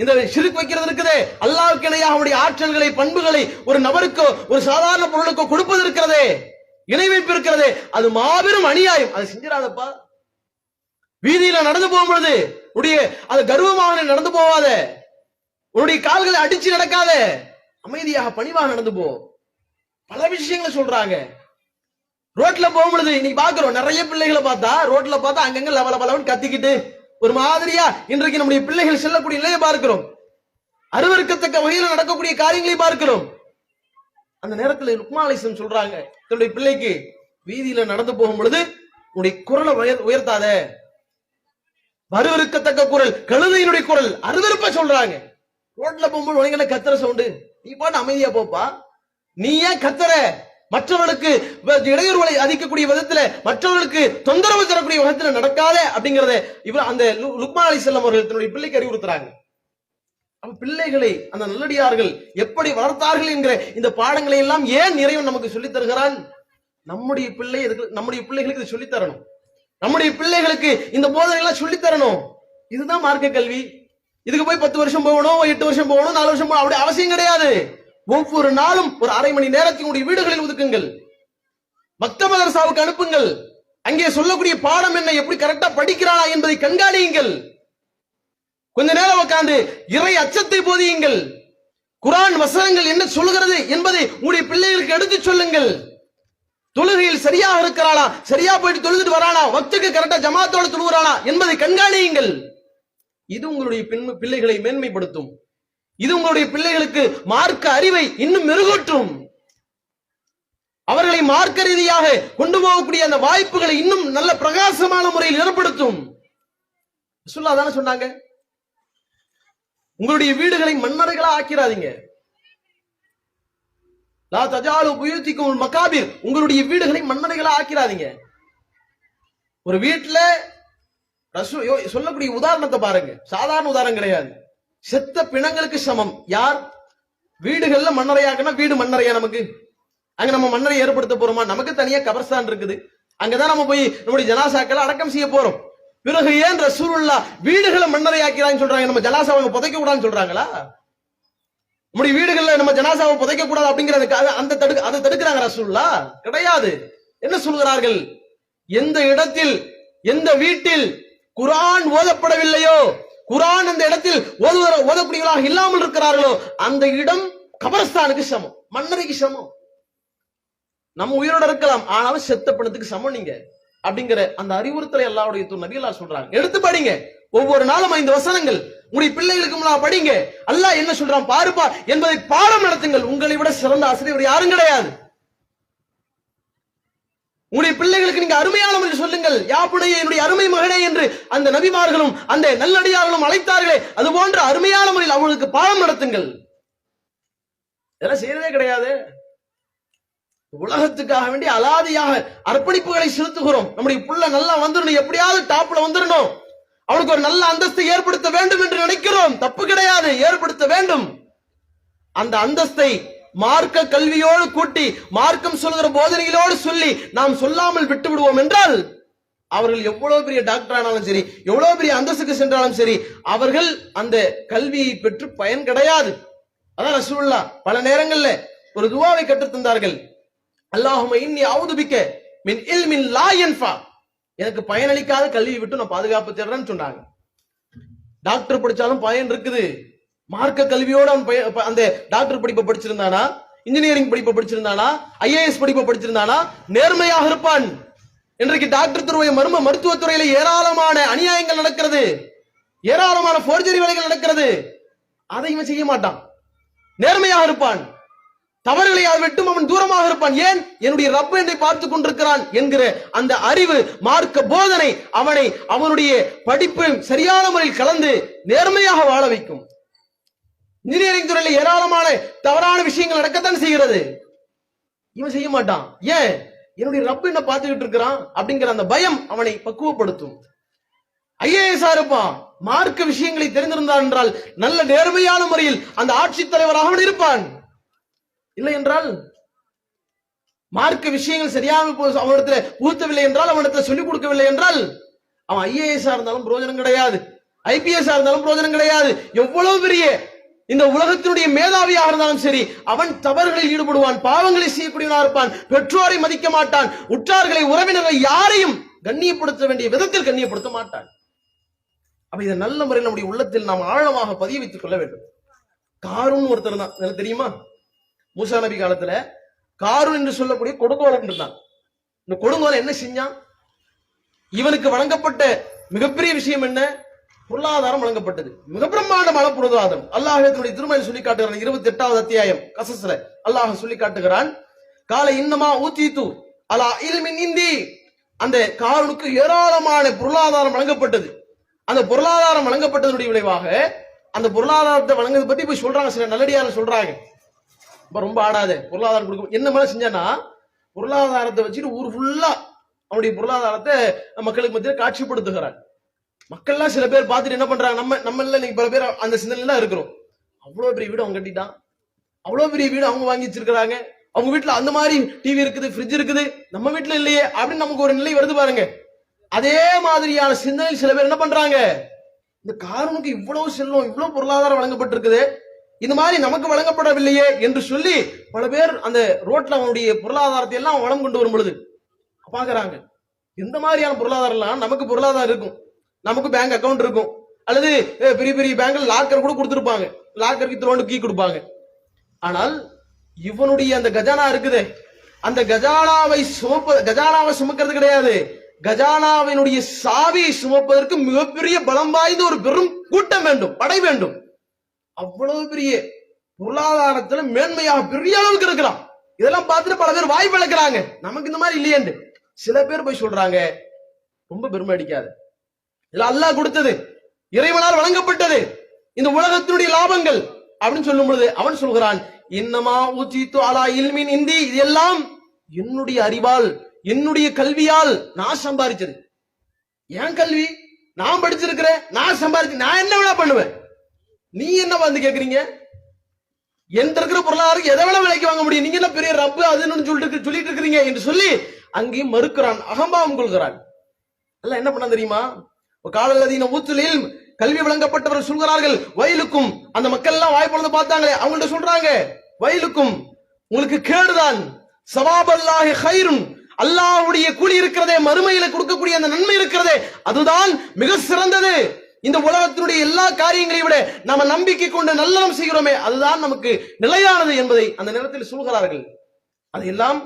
இந்த ஷிர்க் வைக்கிறது இருக்குதே, அல்லாஹ்வுக்கு இணையாக அவருடைய ஆற்றல்களை பண்புகளை ஒரு நபருக்கோ ஒரு சாதாரண பொருளுக்கோ கொடுப்பது இருக்கிறதே, இணை வைப்பு இருக்கிறதே, அது மாபெரும் அநியாயம். அதை செஞ்சிடாதப்பா. வீதியில நடந்து போகும்பொழுது உடைய அது கர்வமாக நடந்து போவாத, உன்னுடைய கால்களை அடிச்சு நடக்காத, அமைதியாக பணிவாக நடந்து போ. பல விஷயங்களை சொல்றாங்க. ரோட்ல போகும்பொழுது இன்னைக்கு பாக்குறோம், நிறைய பிள்ளைகளை பார்த்தா ரோட்ல பார்த்தா அங்கங்க லவல லவலவன் கத்திக்கிட்டு ஒரு மாதிரியா இன்றைக்கு நம்முடைய பிள்ளைகள் செல்லக்கூடிய நிலையை பார்க்கிறோம். அருவருக்கத்தக்க வகையில் நடக்கக்கூடிய காரியங்களை பார்க்கிறோம். அந்த நேரத்தில் லுக்மான் அலைஹிஸ்ஸலாம் சொல்றாங்க தன்னுடைய பிள்ளைக்கு, வீதியில நடந்து போகும் பொழுது உன்னுடைய குரலை உயர்த்தாத. அருவருக்கத்தக்க குரல், கழுதையினுடைய குரல், அருவருப்பா சொல்றாங்க. ரோட்ல போகும்போது உனக்கு கத்துற சவுண்டு, நீ பாட்டு அமைதியா போப்பா. நீ ஏன் கத்துற? மற்றவர்களுக்கு இடையூறுகளை அதிக்கக்கூடிய விதத்துல, மற்றவர்களுக்கு தொந்தரவு தரக்கூடிய விதத்துல நடக்காத அப்படிங்கறத இவர் அந்த லுக்மான் அலைஹிஸ்ஸலாம் அவர்கள் தன்னுடைய பிள்ளைக்கு அறிவுறுத்துறாங்க. பிள்ளைகளை அந்த நல்லடியார்கள் எப்படி வளர்த்தார்கள் என்கிற இந்த பாடங்களை எல்லாம் ஏன் இறைவன் நமக்கு சொல்லித் தருகிறான்? நம்முடைய பிள்ளைகளுக்கு சொல்லித் தரணும். நம்முடைய பிள்ளைகளுக்கு இந்த போதனை எல்லாம் சொல்லித் தரணும். இதுதான் மார்க்க கல்வி. இதுக்கு போய் 10 வருஷம் போகணும், 8 வருஷம் போகணும், 4 வருஷம் போகணும், அப்படி அவசியம் கிடையாது. ஒவ்வொரு நாளும் ஒரு அரை மணி நேரத்தை உங்களுடைய வீடுகளில் ஒதுக்குங்கள். மக்தப் மதரசாவுக்கு அனுப்புங்கள். அங்கே சொல்லக்கூடிய பாடம் என்ன, எப்படி கரெக்டா படிக்கிறானா என்பதை கண்காணியுங்கள். கொஞ்ச நேரம் உட்கார்ந்து இறை அச்சத்தை போதியுங்கள். குர்ஆன் வசனங்கள் என்ன சொல்கிறது என்பதை உங்களுடைய பிள்ளைகளுக்கு எடுத்து சொல்லுங்கள். தொழுகையில் சரியாக இருக்கிறானா, சரியா போயிட்டு தொழுதுட்டு வரானா, வக்துக்கு கரெக்டா ஜமாத்தோட தொழுகிறானா என்பதை கண்காணியுங்கள். இது உங்களுடைய பிள்ளைகளை மேன்மைப்படுத்தும். இது உங்களுடைய பிள்ளைகளுக்கு மார்க்க அறிவை இன்னும் மெருகூட்டும். அவர்களை மார்க்க ரீதியாக கொண்டு போகக்கூடிய அந்த வாய்ப்புகளை இன்னும் நல்ல பிரகாசமான முறையில் ஏற்படுத்தும். ரசூலுல்லாஹ் தானே சொன்னாங்க, உங்களுடைய வீடுகளை மண்ணறைகளா ஆக்கிறாதீங்க. லா தஜாலு புயூத்திக்கும் மகாபிர், உங்களுடைய வீடுகளை மண்ணறைகளா ஆக்கிறாதீங்க. ஒரு வீட்டுல சொல்லக்கூடிய உதாரணத்தை பாருங்க, சாதாரண உதாரணம் கிடையாது. செத்த பிணங்களுக்கு சமம் யார்? வீடுகள்ல மண்ணறையாக்குனா வீடு மண்ணறையா? நமக்கு அங்க நம்ம மண்ணறை ஏற்படுத்த போறோமா? நமக்கு தனியா கபர்ஸ்தான் இருக்குது, அங்கதான் நம்ம போய் நம்முடைய ஜனாசாக்களை அடக்கம் செய்ய போறோம். பிறகு ஏன் ரசூலுல்லாஹ் வீடுகளை மண்ணறையாக்கிறான்னு சொல்றாங்க? நம்ம ஜனாசாவை புதைக்க கூடாதுன்னு சொல்றாங்களா? நம்முடைய வீடுகள்ல நம்ம ஜனாசாவை புதைக்க கூடாது அப்படிங்கிறதுக்கு அதை தடுக்கிறாங்க ரசூலுல்லாஹ்? கிடையாது. என்ன சொல்கிறார்கள்? எந்த இடத்தில், எந்த வீட்டில் குர்ஆன் ஓதப்படவில்லையோ, குர்ஆன் அந்த இடத்தில் ஓதக்கூடியவர்களாக இல்லாமல் இருக்கிறார்களோ, அந்த இடம் கபரஸ்தானுக்கு சமம், மண்ணறைக்கு சமம். நம்ம உயிரோட இருக்கலாம், ஆனாலும் செத்த பிணத்துக்கு சமம் நீங்க அப்படிங்கிற அந்த அறிவுறுத்தலை அல்லாஹ்வுடைய தூதர் நபியல்லாஹ் சொல்றாங்க. எடுத்து படிங்க. ஒவ்வொரு நாளும் 5 வசனங்கள் உங்களுடைய பிள்ளைகளுக்கு முன்னாடி படிங்க. அல்லாஹ் என்ன சொல்றான் பாருப்பா என்பதை பாடம் நடத்துங்கள். உங்களை விட சிறந்த ஆசிரியர் யாரும் கிடையாது. உங்களுடைய பிள்ளைகளுக்கு நீங்க அருமையானவன் என்று சொல்லுங்கள். யாப்புடைய என்னுடைய அருமை மகனே என்று அந்த நபிமார்களும் அந்த நல்லடியார்களும் அழைத்தார்களே, அது போன்ற அருமையான முறையில் அவர்களுக்கு பாடம் நடத்துங்கள். இதெல்லாம் செய்யறதே கிடையாது. உலகத்துக்காக வேண்டி அலாதியாக அர்ப்பணிப்புகளை செலுத்துகிறோம். நம்முடைய புள்ள நல்லா வந்துடணும், எப்படியாவது டாப்ல வந்துடணும், அவனுக்கு ஒரு நல்ல அந்தஸ்தை ஏற்படுத்த வேண்டும் என்று நினைக்கிறோம். தப்பு கிடையாது, ஏற்படுத்த வேண்டும். அந்த அந்தஸ்தை மார்க்க கல்வியோடு கூட்டி, மார்க்கம் சொல்கிற போதனைகளோடு சொல்லி நாம் சொல்லாமல் விட்டு விடுவோம் என்றால், அவர்கள் எவ்வளவு பெரிய டாக்டர் ஆனாலும் சரி, எவ்வளவு பெரிய அந்தஸ்துக்கு சென்றாலும் சரி, அவர்கள் அந்த கல்வியை பெற்று பயன் கிடையாது. அதான் ரசூலுல்லாஹ் பல நேரங்கள்ல ஒரு துஆவை கற்றுத் தந்தார்கள். அல்லாஹும்ம இன்னி அஊது பிக்க மின் இல்மின் லா யன்ஃபா, எனக்கு பயனளிக்காத கல்வியை விட்டு நான் பாதுகாப்பு தேடுறேன்னு சொன்னாங்க. டாக்டர் படிச்சாலும் பயன் இருக்குது. மார்க்க கல்வியோட அவன் அந்த டாக்டர் படிப்பை படிச்சிருந்தானா, இன்ஜினியரிங் படிப்பை படிச்சிருந்தானா, IAS படிப்பை படிச்சிருந்தானா, நேர்மையாக இருப்பான். இன்றைக்கு டாக்டர் துறை மருத்துவத்துறையில ஏராளமான அநியாயங்கள் நடக்கிறது, ஏராளமான போர்ஜரி வேலைகள் நடக்கிறது. அதை இவன் செய்ய மாட்டான், நேர்மையாக இருப்பான். தவறுகளை விட்டும் அவன் தூரமாக இருப்பான். ஏன்? என்னுடைய ரப்பு என்னை பார்த்துக் கொண்டிருக்கிறான் என்கிற அந்த அறிவு, மார்க்க போதனை அவனை அவனுடைய படிப்பு சரியான முறையில் கலந்து நேர்மையாக வாழ வைக்கும். இன்ஜினியரிங் துறையில ஏராளமான தவறான விஷயங்கள் நடக்கத்தான் செய்கிறது, இவன் செய்ய மாட்டான். ஏன்? என்னுடைய ரப்பு என்ன பார்த்துக்கிட்டு இருக்கிறான் அப்படிங்கிற அந்த பயம் அவனை பக்குவப்படுத்தும். IAS இருப்பான், மார்க்க விஷயங்களை தெரிந்திருந்தான் என்றால் நல்ல நேர்மையான முறையில் அந்த ஆட்சித் தலைவராக அவன் இருப்பான். இல்லை என்றால், மார்க்க விஷயங்கள் சரியாக அவனிடத்துல புகுத்தவில்லை என்றால், அவனிடத்துல சொல்லிக் கொடுக்கவில்லை என்றால், அவன் IAS இருந்தாலும் பிரயோஜனம் கிடையாது. ஐபிஎஸ் இருந்தாலும் பிரயோஜனம் கிடையாது. எவ்வளவு பெரிய இந்த உலகத்தினுடைய மேதாவியாக இருந்தாலும் சரி, அவன் தவறுகளில் ஈடுபடுவான், பாவங்களை செய்யக்கூடியவனாக இருப்பான், பெற்றோரை மதிக்க மாட்டான், உற்றார்களை உறவினர்களை யாரையும் கண்ணியப்படுத்த வேண்டிய விதத்தில் கண்ணியப்படுத்த மாட்டான். அப்ப இதை நல்ல முறையில் நம்முடைய உள்ளத்தில் நாம் ஆழமாக பதிய வைத்துக் கொள்ள வேண்டும். காரூன் ஒருத்தர் தான், தெரியுமா? மூசா நபி காலத்துல காரூன் என்று சொல்லக்கூடிய கொடுங்கோலன் இருந்தான். இந்த கொடுங்கோலன் என்ன செஞ்சான்? இவனுக்கு வழங்கப்பட்ட மிகப்பெரிய விஷயம் என்ன? பொருளாதாரம் வழங்கப்பட்டது. மிக பிரம்மாண்டமான பொருளாதாரம். அல்லாஹ்வுடைய திருமறை சொல்லி காட்டுகிறான். 28வது அத்தியாயம் கசஸ்ல அல்லாஹ் சொல்லி காட்டுகிறான், கால இன்னமா ஊத்தீது அலா இல்மின் இந்தி. அந்த காரூனுக்கு ஏராளமான பொருளாதாரம் வழங்கப்பட்டது. அந்த பொருளாதாரம் வழங்கப்பட்டதனுடைய விளைவாக அந்த பொருளாதாரத்தை வழங்குறது பத்தி போய் சொல்றாங்க, சில நல்லடியார் சொல்றாங்க. ரொம்ப ஆடாத பொருளாதாரம் கொடுக்க என்ன மாதிரி செஞ்சானா, பொருளாதாரத்தை வச்சுட்டு ஊர் ஃபுல்லா அவனுடைய பொருளாதாரத்தை மக்களுக்கு மத்தியில் காட்சிப்படுத்துகிறான். மக்கள்லாம் சில பேர் பார்த்துட்டு என்ன பண்றாங்க, நம்ம இன்னைக்கு பல பேர் அந்த சிந்தனையில இருக்கிறோம். அவ்வளவு பெரிய வீடு அவங்க கட்டிட்டான், அவ்வளவு பெரிய வீடு அவங்க வாங்கி வச்சிருக்கிறாங்க, அவங்க வீட்டுல அந்த மாதிரி டிவி இருக்குது, ஃப்ரிட்ஜ் இருக்குது, நம்ம வீட்டுல இல்லையே அப்படின்னு நமக்கு ஒரு நிலை வருது பாருங்க. அதே மாதிரியான சிந்தனையில் சில பேர் என்ன பண்றாங்க, இந்த காரனுக்கு இவ்வளவு செல்வம், இவ்வளவு பொருளாதாரம் வழங்கப்பட்டிருக்குது, இந்த மாதிரி நமக்கு வழங்கப்படவில்லையே என்று சொல்லி பல பேர் அந்த ரோட்ல அவனுடைய பொருளாதாரத்தை எல்லாம் வளம் கொண்டு வரும் பொழுது பாக்குறாங்க. இந்த மாதிரியான பொருளாதாரம் எல்லாம் நமக்கு பொருளாதாரம் இருக்கும், நமக்கு பேங்க் அக்கவுண்ட் இருக்கும், அல்லது பெரிய பெரிய பேங்க்ல லாக்கர் கூட கொடுத்திருப்பாங்க, லாக்கருக்கு இத்தனோண்டு கீ கொடுப்பாங்க. ஆனால் இவனுடைய அந்த கஜானா இருக்குதே, அந்த கஜானாவை சுமக்கிறது கிடையாது, கஜானாவினுடைய சாவியை சுமப்பதற்கு மிகப்பெரிய பலம் வாய்ந்த ஒரு பெரும் கூட்டம் வேண்டும், படை வேண்டும். அவ்வளவு பெரிய பொருளாதாரத்துல மேன்மையாக பெரிய அளவுக்கு இருக்கிறான். இதெல்லாம் பார்த்துட்டு பல பேர் வாய் பழக்கிறாங்க, நமக்கு இந்த மாதிரி இல்லையேண்டு. சில பேர் போய் சொல்றாங்க, ரொம்ப பெருமை அடிக்காது, இல்ல அல்லாஹ் கொடுத்தது, இறைவனால் வழங்கப்பட்டது, இந்த உலகத்தினுடைய லாபங்கள் அப்படின்னு சொல்லும் பொழுது அவன் சொல்கிறான், இன்னமா ஊத்தித்து அலா இல்மின் இந்தி. இதெல்லாம் என்னுடைய அறிவால், என்னுடைய கல்வியால் நான் சம்பாதிச்சது. ஏன் கல்வி? நான் படிச்சிருக்கிறேன், நான் சம்பாதிச்சு, நான் என்ன வேணா பண்ணுவேன், நீ என்ன வந்து கேக்குறீங்க? எந்த இருக்கிற பொருளாதாரம் எதை வேணா விலைக்கு வாங்க முடியும், நீங்க என்ன பெரிய ரப்பு அதுன்னு சொல்லிட்டு இருக்கிறீங்க என்று சொல்லி அங்கேயும் மறுக்கிறான், அகம்பாவம் கொள்கிறான். எல்லாம் என்ன பண்ண தெரியுமா? காலல்லதீன ஊத்துலில் கல்வி வழங்கப்பட்டவர்கள் சொல்கிறார்கள், வயலுக்கும். அந்த மக்கள் எல்லாம் வாய்ப்பு பார்த்தாங்களே, அவங்கள்ட்ட சொல்றாங்க, வயலுக்கும், உங்களுக்கு கேடுதான், சவாபல்லாஹி கைரும், அல்லாஹ்வுடைய கூலி இருக்கிறதே, மறுமையில கொடுக்கக்கூடிய அந்த நன்மை இருக்கிறதே, அதுதான் மிக சிறந்தது. இந்த உலகத்தினுடைய எல்லா காரியங்களையும் விட நாம நம்பிக்கை கொண்டு நல்லறம் செய்கிறோமே, அதுதான் நமக்கு நிலையானது என்பதை அந்த நேரத்தில் சொல்கிறார்கள். அதையெல்லாம்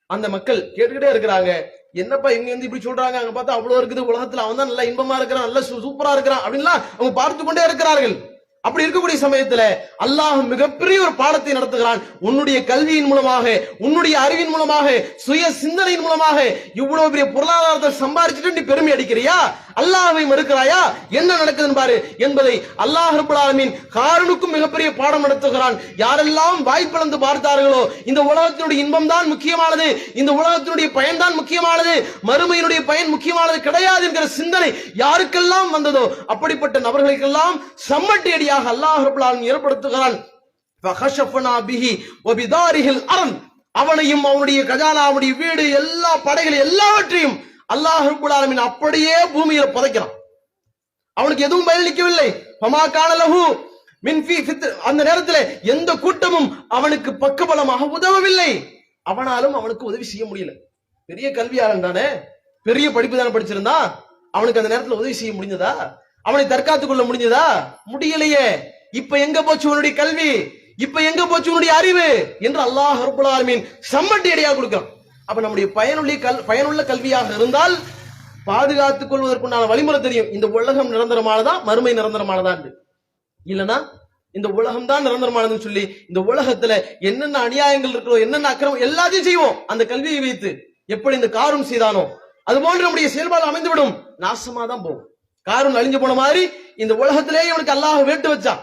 அந்த மக்கள் கேட்டுக்கிட்டே இருக்கிறாங்க. என்னப்பா இவங்க வந்து இப்படி சொல்றாங்க, அங்க பார்த்தா அவ்வளவு இருக்குது, உலகத்துல அவன் தான் நல்லா இன்பமா இருக்கிறான், நல்லா சூப்பரா இருக்கிறான் அப்படின்லாம் அவங்க பார்த்து கொண்டே இருக்கிறார்கள். அப்படி இருக்கக்கூடிய சமயத்துல அல்லாஹ் மிகப்பெரிய ஒரு பாடத்தை நடத்துகிறான். உன்னுடைய கல்வியின் மூலமாக, உன்னுடைய அறிவின் மூலமாக, சுய சிந்தனையின் மூலமாக இவ்வளவு பெரிய பொருளாதாரத்தை சம்பாதிச்சுட்டு நீ பெருமை அடிக்கிறியா, அல்லாஹ்வை மறுக்கிறாயா, என்ன நடக்குதுன்னு பாரு என்பதை அல்லாஹ் ரப்பல் ஆலமீன் காரூனுக்கும் மிகப்பெரிய பாடம் நடத்துகிறான். யாரெல்லாம் வாய்ப்பிழந்து பார்த்தார்களோ, இந்த உலகத்தினுடைய இன்பம் தான் முக்கியமானது, இந்த உலகத்தினுடைய பயன் தான் முக்கியமானது, மறுமையினுடைய பயன் முக்கியமானது கிடையாது என்கிற சிந்தனை யாருக்கெல்லாம் வந்ததோ அப்படிப்பட்ட நபர்களுக்கெல்லாம் சம்மட்டி அடியாக அல்லாஹ் ரப்பல் ஆலமீன் ஏற்படுத்துகிறான். ஃபகஷஃபனா பிஹி வபிதாரிஹில் அர்ன், அவனையும் அவனுடைய கஜானாவுடைய வீடு எல்லா படைகள் எல்லாவற்றையும் அல்லாஹ் ரப்பல் ஆலமீன் அப்படியே பூமியில புதைக்கிறான். அவனுக்கு எதுவும் பயனளிக்கவில்லை. ஃபமா கான லஹு மின் ஃபி அந்த நேரத்தில் எந்த கூட்டமும் அவனுக்கு பக்கபலமாக உதவவில்லை. அவனாலும் அவனுக்கு உதவி செய்ய முடியல. பெரிய கல்வியாளன் தானே, பெரிய படிப்பு தானே படிச்சிருந்தா, அவனுக்கு அந்த நேரத்தில் உதவி செய்ய முடிஞ்சதா? அவனை தற்காத்துக் கொள்ள முடிஞ்சதா? முடியலையே. இப்ப எங்க போச்சு உன்னுடைய கல்வி, இப்ப எங்க போச்சு உன்னுடைய அறிவு என்று அல்லாஹ் ரப்பல் ஆலமீன் சம்மட்டி அடியாக கொடுக்கிறான். அப்ப நம்முடைய பயனுள்ள கல்வியாக இருந்தால் பாதுகாத்துக் கொள்வதற்குண்டான வழிமுறை தெரியும். இந்த உலகம் நிரந்தரமானதா, மறுமை நிரந்தரமானதான். இல்லனா இந்த உலகம் தான் நிரந்தரமானதுன்னு சொல்லி இந்த உலகத்துல என்னென்ன அநியாயங்கள் இருக்கிறோ, என்னென்ன அக்கிரமம் எல்லாத்தையும் செய்வோம் அந்த கல்வியை வைத்து. எப்படி இந்த காரூன் செய்தானோ அது போன்று நம்முடைய செயல்பாடு அமைந்துவிடும், நாசமா தான் போகும். காரூன் அழிஞ்சு போன மாதிரி இந்த உலகத்திலேயே இவனுக்கு அல்லாஹ் வேட்டு வச்சான்,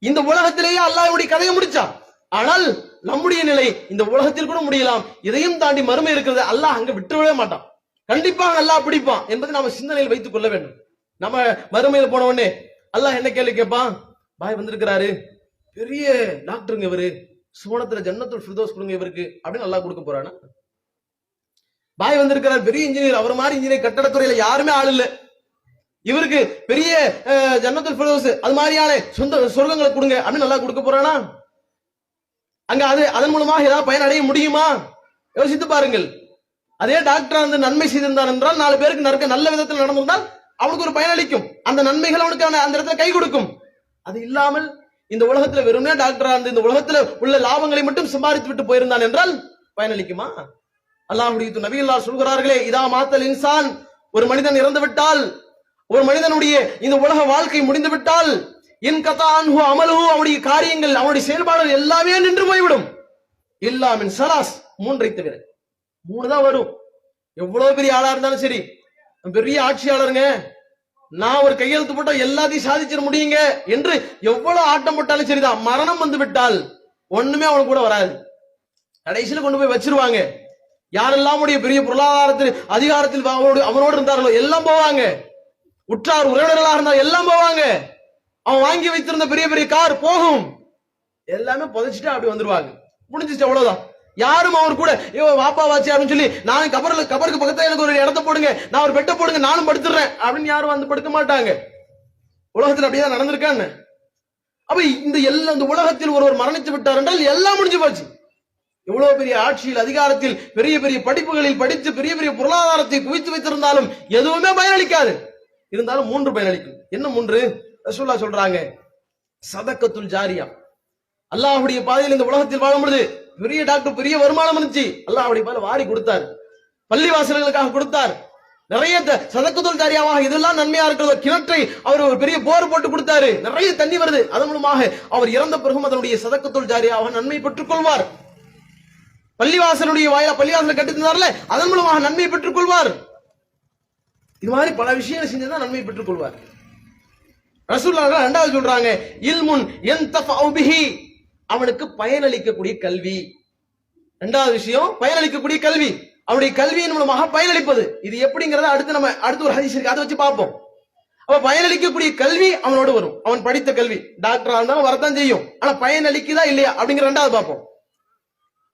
இந்த உலகத்திலேயே அல்லாஹ்வுடைய கதையை முடிச்சான். ஆனால் நம்முடைய நிலை இந்த உலகத்தில் கூட முடியலாம், இதையும் தாண்டி மறுமை இருக்கிறது, அல்லாஹ் அங்க விட்டுவிடவே மாட்டான், கண்டிப்பாக அல்லாஹ் பிடிப்பான் என்பதை நாம சிந்தனையில் வைத்துக் கொள்ள வேண்டும். நம்ம மறுமையில போன உடனே அல்லாஹ் என்ன கேள்வி கேட்பான்? பாய் வந்திருக்கிறாரு, பெரிய டாக்டருங்க இவரு, சுவனத்துல ஜன்னத்துல் ஃபிர்தௌஸ் கொடுங்க இவருக்கு அப்படின்னு அல்லாஹ் கொடுக்க போறானா? பாய் வந்திருக்கிறார், பெரிய இன்ஜினியர், அவர் மாதிரி இன்ஜினியர் கட்டடத்துறையில யாருமே ஆள் இல்ல, இவருக்கு பெரிய ஜன்னத்துல் ஃபிர்தௌஸ் அது மாதிரியான சொந்த சொர்க்கங்களை கொடுங்க அப்படின்னு நல்லா கொடுக்க போறானா? அங்க அதன் மூலமாக ஏதாவது பயன் அடைய முடியுமா? யோசித்து பாருங்கள். அதே டாக்டர் வந்து நன்மை செய்திருந்தார் என்றால் 4 பேருக்கு நல்ல விதத்தில் நடந்திருந்தால் அவனுக்கு ஒரு பயனளிக்கும். அந்த நன்மைகள் அவனுக்கு அந்த இடத்துல கை கொடுக்கும். அது இல்லாமல் இந்த உலகத்துல வெறுமனே டாக்டரா இருந்து இந்த உலகத்துல உள்ள லாபங்களை மட்டும் சம்பாதித்து விட்டு போயிருந்தான் என்றால் பயனளிக்குமா? அல்லாஹ்வுடைய நபிகள் சொல்கிறார்களே, இதா மாத்தல் இன்சான், ஒரு மனிதன் இறந்து விட்டால், ஒரு மனிதனுடைய இந்த உலக வாழ்க்கை முடிந்து விட்டால், இன் கதான்ஹு அமலுஹு, அவனுடைய காரியங்கள் அவனுடைய செயல்பாடுகள் எல்லாமே நின்று போய்விடும். இல்லா மின் சலாஸ், 3 தவிர. 3 தான் வரும். எவ்வளவு பெரிய ஆளா இருந்தாலும் சரி, பெரிய ஆட்சியாளருங்க, நான் ஒரு கையெழுத்து போட்டா எல்லாத்தையும் சாதிச்சிட முடியுங்க என்று எவ்வளவு ஆட்டம் போட்டாலும் சரிதான், மரணம் வந்து விட்டால் ஒண்ணுமே அவனுக்கு கூட வராது. கடைசியில கொண்டு போய் வச்சிருவாங்க. யாரெல்லாம் பெரிய பொருளாதாரத்தில் அதிகாரத்தில் அவனோடு இருந்தார்களோ எல்லாம் போவாங்க. உற்றார் உறவினர்களாக இருந்தால் எல்லாம் போவாங்க. அவன் வாங்கி வைத்திருந்த பெரிய பெரிய கார் போகும். எல்லாமே புதைச்சிட்டு அப்படி வந்துருவாங்க. முடிஞ்சிச்சு, அவ்வளவுதான். யாரும் அவர் கூட வாப்பா வாச்சி அப்படின்னு சொல்லி நான் கபருக்கு பக்கத்துல எனக்கு ஒரு இடத்த போடுங்க, நான் ஒரு பெட்டை போடுங்க, நானும் படுத்துறேன் அப்படின்னு யாரும் வந்து படுக்க மாட்டாங்க. உலகத்தில் அப்படியே நடந்திருக்கான்னு. அப்ப இந்த உலகத்தில் ஒருவர் மரணித்து விட்டார் என்றால் எல்லாம் முடிஞ்சு போச்சு. எவ்வளவு பெரிய ஆட்சியில் அதிகாரத்தில் பெரிய பெரிய படிப்புகளில் படித்து பெரிய பெரிய பொருளாதாரத்தை குவித்து வைத்திருந்தாலும் எதுவுமே பயனளிக்காது. இருந்தாலும் 3 பயனளிக்கும். என்ன 3? ரசூலுல்லாஹ் சொல்றாங்க, சதக்கத்துல் ஜாரியா. அல்லாஹ்வுடைய பாதையில் இந்த உலகத்தில் வாழும் பொழுது பெரிய டாக்டர், பெரிய வருமானம் இருந்துச்சு, அல்லாஹ்வுடைய பாதையில வாரி கொடுத்தார், பள்ளி வாசல்களுக்காக கொடுத்தார். நிறைய சதக்கத்துல் ஜாரியாவாக இதெல்லாம் நன்மையா இருக்கிறதோ கிணற்றை அவர் ஒரு பெரிய போர் போட்டு கொடுத்தாரு, நிறைய தண்ணி வருது, அதன் மூலமாக அவர் இறந்த பிறகும் அதனுடைய சதக்கத்துல் ஜாரியாவாக நன்மை பெற்றுக் கொள்வார். பள்ளிவாசலுடைய பள்ளிவாசலை கட்டித்தந்தார்ல, அதன் மூலமாக நன்மை பெற்றுக் கொள்வார். இது மாதிரி பல விஷயங்களை செஞ்சுதான் நன்மை பெற்றுக் கொள்வார். ரசூலுல்லாஹ் 2வது சொல்றாங்க, இல்முன் யன்தஃபஉ பிஹி, அவனுக்கு பயனளிக்கக்கூடிய கல்வி. 2வது விஷயம் பயனளிக்கக்கூடிய கல்வி, அவனுடைய கல்வியின் மூலமாக பயனளிப்பது. இது எப்படிங்கறத அடுத்து ஒரு ஹதீஸ் இருக்கு, அதை வச்சு பார்ப்போம். அப்ப பயனளிக்கக்கூடிய கல்வி அவனோடு வரும். அவன் படித்த கல்வி டாக்டரா இருந்தாலும் வரத்தான் செய்யும், ஆனா பயனளிக்குதா இல்லையா அப்படிங்கிற 2வது பார்ப்போம்.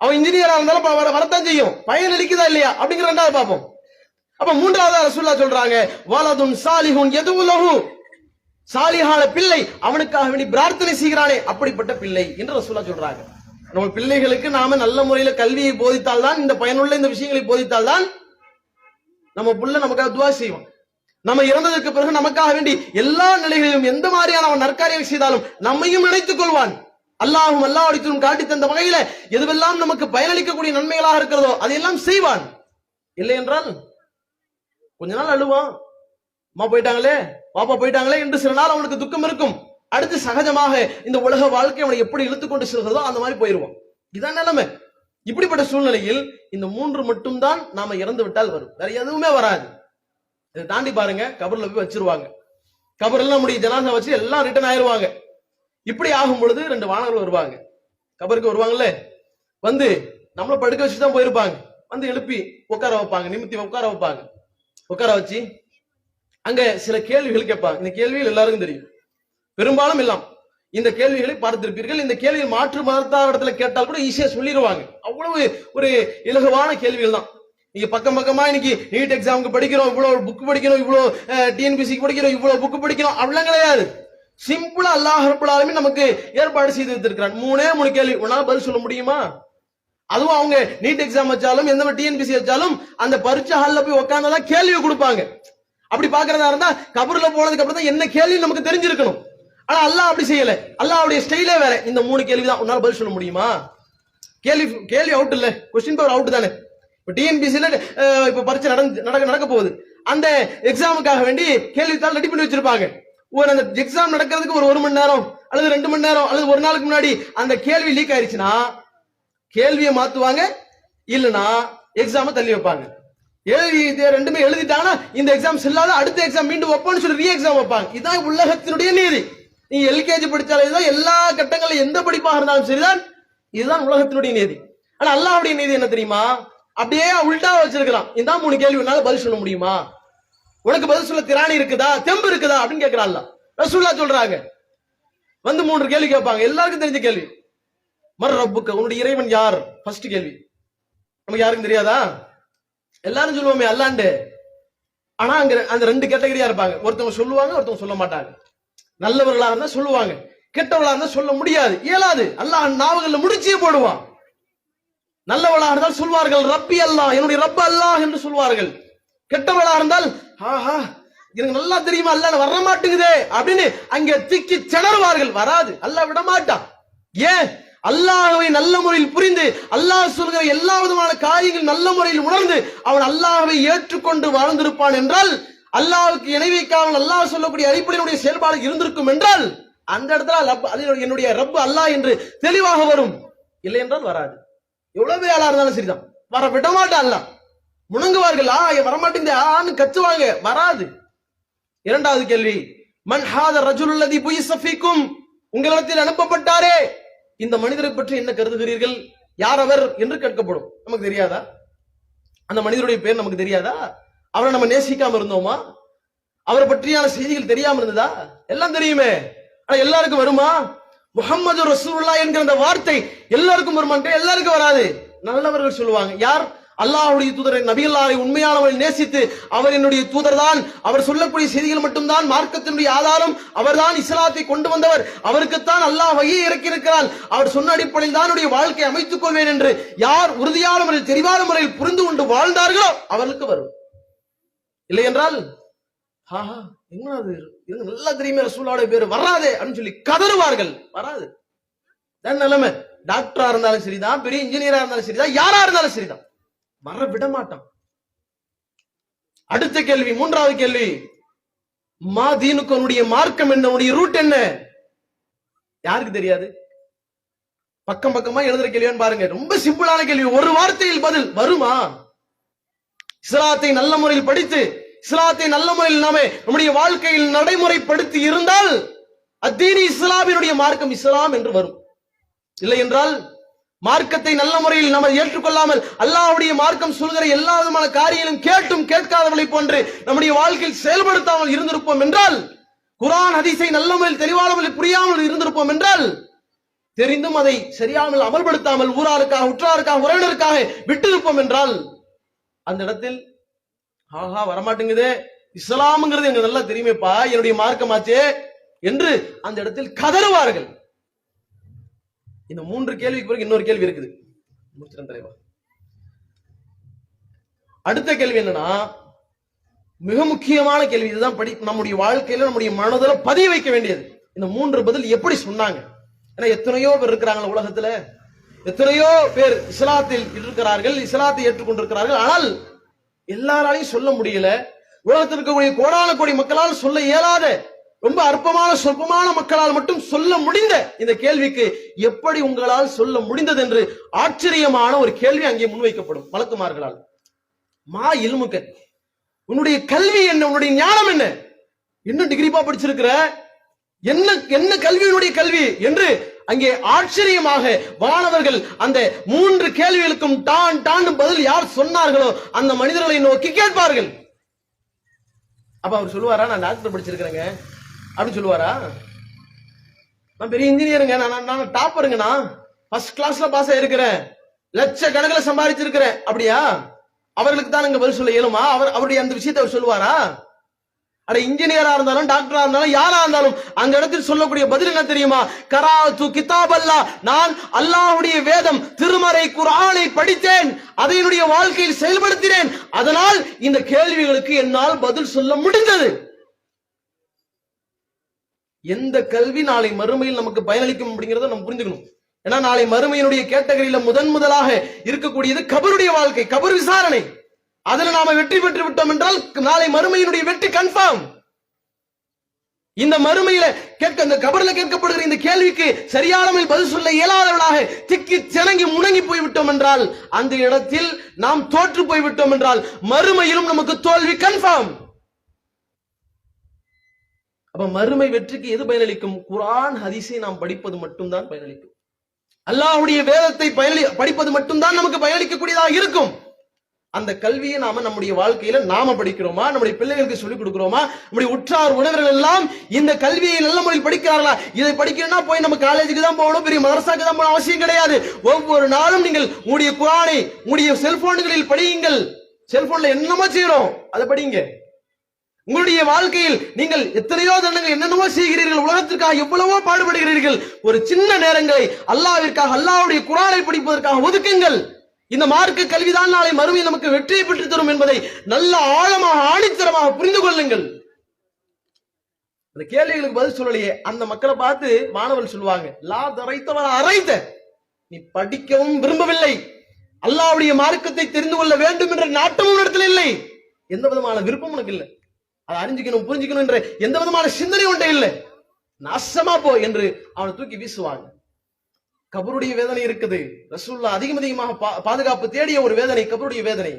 அவன் இன்ஜினியரா இருந்தாலும் வரத்தான் செய்யும், பயனளிக்குதா இல்லையா அப்படிங்கிற 2வது பார்ப்போம். அப்ப 3வது ரசூலுல்லாஹ் சொல்றாங்க, வலதுன் சாலிஹுன் யதுலஹு, சாலிஹான பிள்ளை அவனுக்காக வேண்டி பிரார்த்தனை செய்கிறானே அப்படிப்பட்ட பிள்ளை என்று ரசூலுல்லாஹ் சொல்றாங்க. நம்ம பிள்ளைகளுக்கு நாம நல்ல முறையில கல்வியை போதித்தால் தான், இந்த பயனுள்ள இந்த விஷயங்களை போதித்தால் தான் நம்ம புள்ள நமக்காக துஆ செய்வான். நம்ம இறந்ததற்கு பிறகு நமக்காக வேண்டி எல்லா நிலைகளிலும் எந்த மாதிரியான அவன் நற்காரியங்கள் செய்தாலும் நம்மையும் நினைத்துக் கொள்வான். அல்லாஹும் அல்லாஹ்வுடைய காட்டி தந்த வகையில எதுவெல்லாம் நமக்கு பயனளிக்கக்கூடிய நன்மைகளாக இருக்கிறதோ அதையெல்லாம் செய்வான். இல்லை என்றால் கொஞ்ச நாள் அழுவான், அம்மா போயிட்டாங்களே, பாப்பா போயிட்டாங்களே என்று சில நாள் அவனுக்கு துக்கம் இருக்கும். அடுத்து சகஜமாக இந்த உலக வாழ்க்கை அவனை எப்படி இழுத்துக்கொண்டு செல்கிறதோ அந்த மாதிரி போயிருவான். இதான் நிலைமை. இப்படிப்பட்ட சூழ்நிலையில் இந்த 3 மட்டும்தான் நாம இறந்து விட்டால் வரும், வேற எதுவுமே வராது. இதை தாண்டி பாருங்க, கபர்ல போய் வச்சிருவாங்க. கபர்ல நம்முடைய ஜனாசா வச்சு எல்லாம் ரிட்டர்ன் ஆயிருவாங்க. இப்படி ஆகும் பொழுது 2 வானர்கள் வருவாங்க, கபருக்கு வருவாங்கல்ல, வந்து நம்மள படுக்க வச்சுதான் போயிருப்பாங்க. வந்து எழுப்பி உட்கார வைப்பாங்க, நிமித்தி உட்கார வைப்பாங்க. உட்கார வச்சு அங்க சில கேள்விகள் கேட்பாங்க. இந்த கேள்விகள் எல்லாருக்கும் தெரியும், பெரும்பாலும் எல்லாம் இந்த கேள்விகளை பார்த்திருப்பீர்கள். இந்த கேள்வி மாற்று மதத்தாரிடத்துல கேட்டால் கூட ஈஸியா சொல்லிடுவாங்க. அவ்வளவு ஒரு இலகுவான கேள்விகள் தான். நீங்க பக்கம் பக்கமா இன்னைக்கு நீட் எக்ஸாமுக்கு படிக்கிறோம், இவ்வளவு புக் படிக்கிறோம், இவ்வளவு டிஎன்பிசிக்கு படிக்கிறோம், இவ்வளவு புக் படிக்கிறோம், அப்படிலாம் கிடையாது. சிம்பிளா அல்லாஹ் ரப்பல் ஆலமீன் நமக்கு ஏற்பாடு செய்து வைத்திருக்கிறான். 3 கேள்வி, உன்னால பதில் சொல்ல முடியுமா? அதுவும் அவங்க நீட் எக்ஸாம் வச்சாலும் எந்த டிஎன்பிசி வச்சாலும் அந்த பரீட்சை ஹால்ல போய் உட்கார்ந்தாதான் கேள்வி கொடுப்பாங்க. அப்படி பாக்குறதா இருந்தா கபர்ல போனதுக்கு அப்புறம் தான் என்ன கேள்வி நமக்கு தெரிஞ்சிருக்கணும். ஆனா அல்லாஹ் அப்படி செய்யல. அல்லாஹ்வுடைய ஸ்டைலே வேற. இந்த 3 கேள்வி தான், உன்னால பதில் சொல்ல முடியுமா? கேள்வி அவுட் இல்ல, கொஸ்டின் பவர் அவுட் தானே. இப்ப டிஎன்பிசில இப்ப பரீட்சை நடக்க போகுது, அந்த எக்ஸாமுக்காக வேண்டி கேள்வித்தாள் ரெடி பண்ணி வச்சிருப்பாங்க. அந்த எக்ஸாம் நடக்கிறதுக்கு ஒரு 1 மணி நேரம் அல்லது 2 மணி நேரம் அல்லது ஒரு நாளுக்கு முன்னாடி அந்த கேள்வி லீக் ஆயிடுச்சுன்னா கேள்வியை மாத்துவாங்க, இல்லனா எக்ஸாம தள்ளி வைப்பாங்க. ரெண்டுமே எழுதிட்டாங்கன்னா இந்த எக்ஸாம் செல்லாத, அடுத்த எக்ஸாம் மீண்டும் வைப்போம்னு சொல்லி ரீ எக்ஸாம் வைப்பாங்க. இதுதான் உலகத்தினுடைய நீதி. நீ எல்கேஜி படிச்சாலும் இதுதான், எல்லா கட்டங்களும் எந்த படிப்பாக இருந்தாலும் சரிதான், இதுதான் உலகத்தினுடைய நீதி. ஆனா அல்லாஹ்வுடைய நீதி என்ன தெரியுமா? அப்படியே உல்டா வச்சிருக்கலாம். இந்த 3 கேள்வினால பதில் சொல்ல முடியுமா? உனக்கு பதில் சொல்ல திராணி இருக்குதா, தெம்பு இருக்குதா அப்படின்னு கேட்கிறான் அல்லாஹ். ரசூலுல்லாஹ் சொல்றாங்க, வந்து 3 கேள்வி கேட்பாங்க. எல்லாருக்கும் தெரிஞ்ச கேள்வி, மர் ரப்புக்க, உன்னுடைய இறைவன் யார்? ஃபர்ஸ்ட் கேள்வி. நமக்கு யாருக்கும் தெரியாதா? எல்லாரும் சொல்லுவோமே அல்லாண்டு. ஆனா அங்க அந்த ரெண்டு கேட்டகரியா இருப்பாங்க. ஒருத்தவங்க சொல்லுவாங்க, ஒருத்தவங்க சொல்ல மாட்டாங்க. நல்லவர்களா இருந்தா சொல்லுவாங்க, கெட்டவர்களா இருந்தா சொல்ல முடியாது, இயலாது. அல்லாஹ் நாவுகள்ல முடிச்சே போடுவான். நல்லவர்களா இருந்தால் சொல்வார்கள் ரப்பி அல்லாஹ், என்னுடைய ரப்ப அல்லாஹ் என்று சொல்வார்கள். கெட்டவர்களா இருந்தால் ஆஹா எனக்கு நல்லா தெரியுமா அல்லாஹ் வர மாட்டேங்குதே அப்படின்னு அங்க திக்கி திணறுவார்கள். வராது, அல்லாஹ் விட மாட்டான். ஏன்? அல்லாஹ்வை நல்ல முறையில் புரிந்து அல்லாஹ் சொல்கிற எல்லா விதமான காரியங்கள் நல்ல முறையில் உணர்ந்து அவன் அல்லாஹ்வை ஏற்றுக்கொண்டு வாழ்ந்திருப்பான் என்றால், அல்லாஹ்வுக்கு இணை வைக்காமல் அல்லாஹ் சொல்லக்கூடிய அடிப்படையினுடைய செயல்பாடு இருந்திருக்கும் என்றால் அந்த இடத்துல என்னுடைய ரப்பு அல்லாஹ் என்று தெளிவாக வரும். இல்லை என்றால் வராது. எவ்வளவு பெரிய ஆளா இருந்தாலும் சரிதான், வர விட மாட்டான். அல்லாஹ் முணங்குவார்கள், வரமாட்டேங்குது ஆன்னு கத்துவாங்க, வராது. இரண்டாவது கேள்வி, மன் ஹாத ரஜுலுல் லதி புயிஸ ஃபீக்கும், உங்களிடத்தில் அனுப்பப்பட்டாரே இந்த மனிதரை பற்றி என்ன கருதுகிறீர்கள், யார் அவர் என்று கேட்கப்படும். நமக்கு தெரியாதா? அந்த மனிதருடைய பேர் நமக்கு தெரியாதா? அவரை நம்ம நேசிக்காம இருந்தோமா? அவரை பற்றியான செய்திகள் தெரியாம இருந்ததா? எல்லாம் தெரியுமே. ஆனா எல்லாருக்கும் வருமா? முஹம்மது ரசூலுல்லாஹ் என்கிற அந்த வார்த்தை எல்லாருக்கும் வருமா? எல்லாருக்கும் வராது. நல்லவர்கள் சொல்லுவாங்க. யார்? அல்லாஹ்வுடைய தூதரை நபிகளாரை உண்மையானவர்கள் நேசித்து அவர் என்னுடைய தூதர் தான், அவர் சொல்லக்கூடிய செய்திகள் மட்டும்தான் மார்க்கத்தினுடைய ஆதாரம், அவர்தான் இஸ்லாத்தை கொண்டு வந்தவர், அவருக்குத்தான் அல்லாஹ் வஹீ இறக்கி இருக்கிறான், அவர் சொன்ன அடிப்படையில் தான் என்னுடைய வாழ்க்கையை அமைத்துக் கொள்வேன் என்று யார் உறுதியான முறையில் தெளிவான முறையில் புரிந்து கொண்டு வாழ்ந்தார்களோ அவர்களுக்கு வரும். இல்லை என்றால் என்னது நல்லா தெரியுமே ரசூலுல்லாஹ்வுடைய பேர் வராதே அப்படின்னு சொல்லி கதறுவார்கள். வராது. நிலைமை டாக்டரா இருந்தாலும் சரிதான், பெரிய இன்ஜினியரா இருந்தாலும் சரிதான், யாரா இருந்தாலும் சரிதான், வர விட மாட்டான். அடுத்த கேள்வி, மூன்றாவது கேள்வி, மா தீனுக்கு மார்க்கம் என்ன, உன்னுடைய ரூட் என்ன? யாருக்கு தெரியாது? பக்கம் பக்கமா எழுதுற கேள்வின்னு பாருங்க. ரொம்ப சிம்பிளான கேள்வி, ஒரு வார்த்தையில் பதில் வருமா? இஸ்லாத்தை நல்ல முறையில் படித்து இஸ்லாத்தை நல்ல முறையில் நாமே நம்முடைய வாழ்க்கையில் நடைமுறைப்படுத்தி இருந்தால் அத்தீனி இஸ்லாமினுடைய மார்க்கம் இஸ்லாம் என்று வரும். இல்லை என்றால் மார்க்கத்தை நல்ல முறையில் நம்ம ஏற்றுக்கொள்ளாமல் அல்லாஹ்வுடைய மார்க்கம் சொல்கிற எல்லா விதமான காரியங்களும் கேட்டும் கேட்காதவர்களை போன்று நம்முடைய வாழ்க்கையில் செயல்படுத்தாமல் இருந்திருப்போம் என்றால், குர்ஆன் ஹதீஸை நல்ல முறையில் தெளிவானவர்கள் புரியாமல் இருந்திருப்போம் என்றால், தெரிந்தும் அதை சரியாமல் அமல்படுத்தாமல் ஊராருக்காக உற்றாருக்காக உறவினருக்காக விட்டிருப்போம் என்றால், அந்த இடத்தில் வரமாட்டேங்குது, இஸ்லாம்ங்கிறது எனக்கு நல்லா தெரியுமேப்பா, என்னுடைய மார்க்கமாச்சே என்று அந்த இடத்தில் கதறுவார்கள். இந்த மூன்று கேள்விக்கு பிறகு இன்னொரு கேள்வி இருக்குது. தலைவா, அடுத்த கேள்வி என்னன்னா மிக முக்கியமான கேள்வி. இதுதான் நம்முடைய வாழ்க்கையில நம்முடைய மனதில் பதிய வைக்க வேண்டியது. இந்த மூன்று பதில் எப்படி சொன்னாங்க? ஏன்னா எத்தனையோ பேர் இருக்கிறாங்க உலகத்துல, எத்தனையோ பேர் இஸ்லாத்தில் இருக்கிறார்கள், இஸ்லாத்தை ஏற்றுக்கொண்டிருக்கிறார்கள். ஆனால் எல்லாராலையும் சொல்ல முடியல. உலகத்தில் இருக்கக்கூடிய கோடான கோடி மக்களால் சொல்ல இயலாத ரொம்ப அற்பமான சொற்பமான மக்களால் மட்டும் சொல்ல முடிந்த இந்த கேள்விக்கு எப்படி உங்களால் சொல்ல முடிந்தது என்று ஆச்சரியமான ஒரு கேள்வி அங்கே முன்வைக்கப்படும் வழக்குமார்களால். மா இல்முக்க, உன்னுடைய கல்வி என்ன, உன்னுடைய ஞானம் என்ன, என்ன டிகிரிப்பா படிச்சிருக்கிற, என்ன என்ன கல்வியினுடைய கல்வி என்று அங்கே ஆச்சரியமாக வானவர்கள் அந்த மூன்று கேள்விகளுக்கும் டான் டான் பதில் யார் சொன்னார்களோ அந்த மனிதர்களை நோக்கி கேட்பார்கள். அப்ப அவர் சொல்லுவாரா, நான் டாக்டர் படிச்சிருக்கிறேங்க அப்படின்னு சொல்லுவாரா? நான் பெரிய இன்ஜினியருங்க, நான் டாப்பருங்க, நான் ஃபர்ஸ்ட் கிளாஸ்ல பாஸ் ஆயிருக்கிறேன், லட்சக்கணக்கில் சம்பாதிச்சிருக்கிறேன், அப்படியா? அவர்களுக்கு தான் இங்க பதில் சொல்ல இயலுமா? அவருடைய அந்த விஷயத்தை அவர் சொல்லுவாரா? அட இன்ஜினியரா இருந்தாலும் டாக்டரா இருந்தாலும் யாரா இருந்தாலும் அந்த இடத்தில் சொல்லக்கூடிய பதில் என்ன தெரியுமா? கராத்து கிதாப் அல்லாஹ், நான் அல்லாஹ்வுடைய வேதம் திருமறை குர்ஆனை படித்தேன், அதை என்னுடைய வாழ்க்கையில் செயல்படுத்தினேன், அதனால் இந்த கேள்விகளுக்கு என்னால் பதில் சொல்ல முடிந்தது. எந்த கல்வி நாளை மறுமையில் நமக்கு பயனளிக்கும் அப்படிங்கறத நம்ம புரிஞ்சுக்கணும். ஏன்னா நாளை மறுமையினுடைய கேட்டகரியில முதலாக இருக்கக்கூடியது கபருடைய வாழ்க்கை, கபர் விசாரணை. அதுல நாம வெற்றி பெற்று விட்டோம் என்றால் நாளை மறுமையினுடைய வெற்றி கன்ஃபார்ம். இந்த மறுமையில இந்த கபர்ல கேட்கப்படுகிற இந்த கேள்விக்கு சரியான பதில் சொல்ல இயலாதவர்களாக திக்கி திணங்கி முணங்கி போய்விட்டோம் என்றால், அந்த இடத்தில் நாம் தோற்று போய்விட்டோம் என்றால் மறுமையிலும் நமக்கு தோல்வி கன்ஃபார்ம். அப்ப மறுமை வெற்றிக்கு எது பயனளிக்கும்? குர்ஆன் ஹதீஸை நாம் படிப்பது மட்டும்தான் பயனளிக்கும். அல்லாஹ்வுடைய வேதத்தை படிப்பது மட்டும்தான் நமக்கு பயனளிக்கக்கூடியதாக இருக்கும். அந்த கல்வியை நாம நம்முடைய வாழ்க்கையில நாம படிக்கிறோமா, நம்முடைய பிள்ளைகளுக்கு சொல்லிக் கொடுக்கிறோமா, நம்முடைய உற்றார் உறவினர்கள் எல்லாம் இந்த கல்வியை நல்ல முறையில் படிக்கிறார்களா? இதை படிக்கணும்னா போய் நம்ம காலேஜுக்கு தான் போகணும், பெரிய மதரசாக்கு தான் போகணும் அவசியம் கிடையாது. ஒவ்வொரு நாளும் நீங்கள் உங்களுடைய குர்ஆனை உங்களுடைய செல்போன்களில் படியுங்கள். செல்போன்ல என்னமா செய்யறோம் அதை படிங்க. உங்களுடைய வாழ்க்கையில் நீங்கள் எத்தனையோ தண்டங்கள் என்னென்னவோ செய்கிறீர்கள், உலகத்திற்காக எவ்வளவோ பாடுபடுகிறீர்கள். ஒரு சின்ன நேரங்களை அல்லாஹ்விற்காக, அல்லாஹ்வுடைய குர்ஆனை படிப்பதற்காக ஒதுக்குங்கள். இந்த மார்க்க கல்விதான் நாளை மறுமையில் நமக்கு வெற்றியை பெற்று தரும் என்பதை நல்ல ஆழமாக ஆணித்தரமாக புரிந்து கொள்ளுங்கள். அந்த கேள்விகளுக்கு பதில் சொல்லலையே அந்த மக்களை பார்த்து மாணவர்கள் சொல்லுவாங்க, லா தரைத்தவர அரைத்த, நீ படிக்கவும் விரும்பவில்லை, அல்லாஹ்வுடைய மார்க்கத்தை தெரிந்து கொள்ள வேண்டும் என்ற நாட்டமும் இடத்துல இல்லை, எந்த விதமான விருப்பம் உனக்கு இல்லை, அதை அறிஞ்சிக்கணும் புரிஞ்சுக்கணும் என்ற எந்த விதமான சிந்தனை ஒன்றே இல்லை, நாசமா போ என்று அவனை தூக்கி வீசுவாங்க. கபருடைய வேதனை இருக்குது. ரசூலுல்லாஹ் அதிகமாக பாதுகாப்பு தேடிய ஒரு வேதனை கபருடைய வேதனை.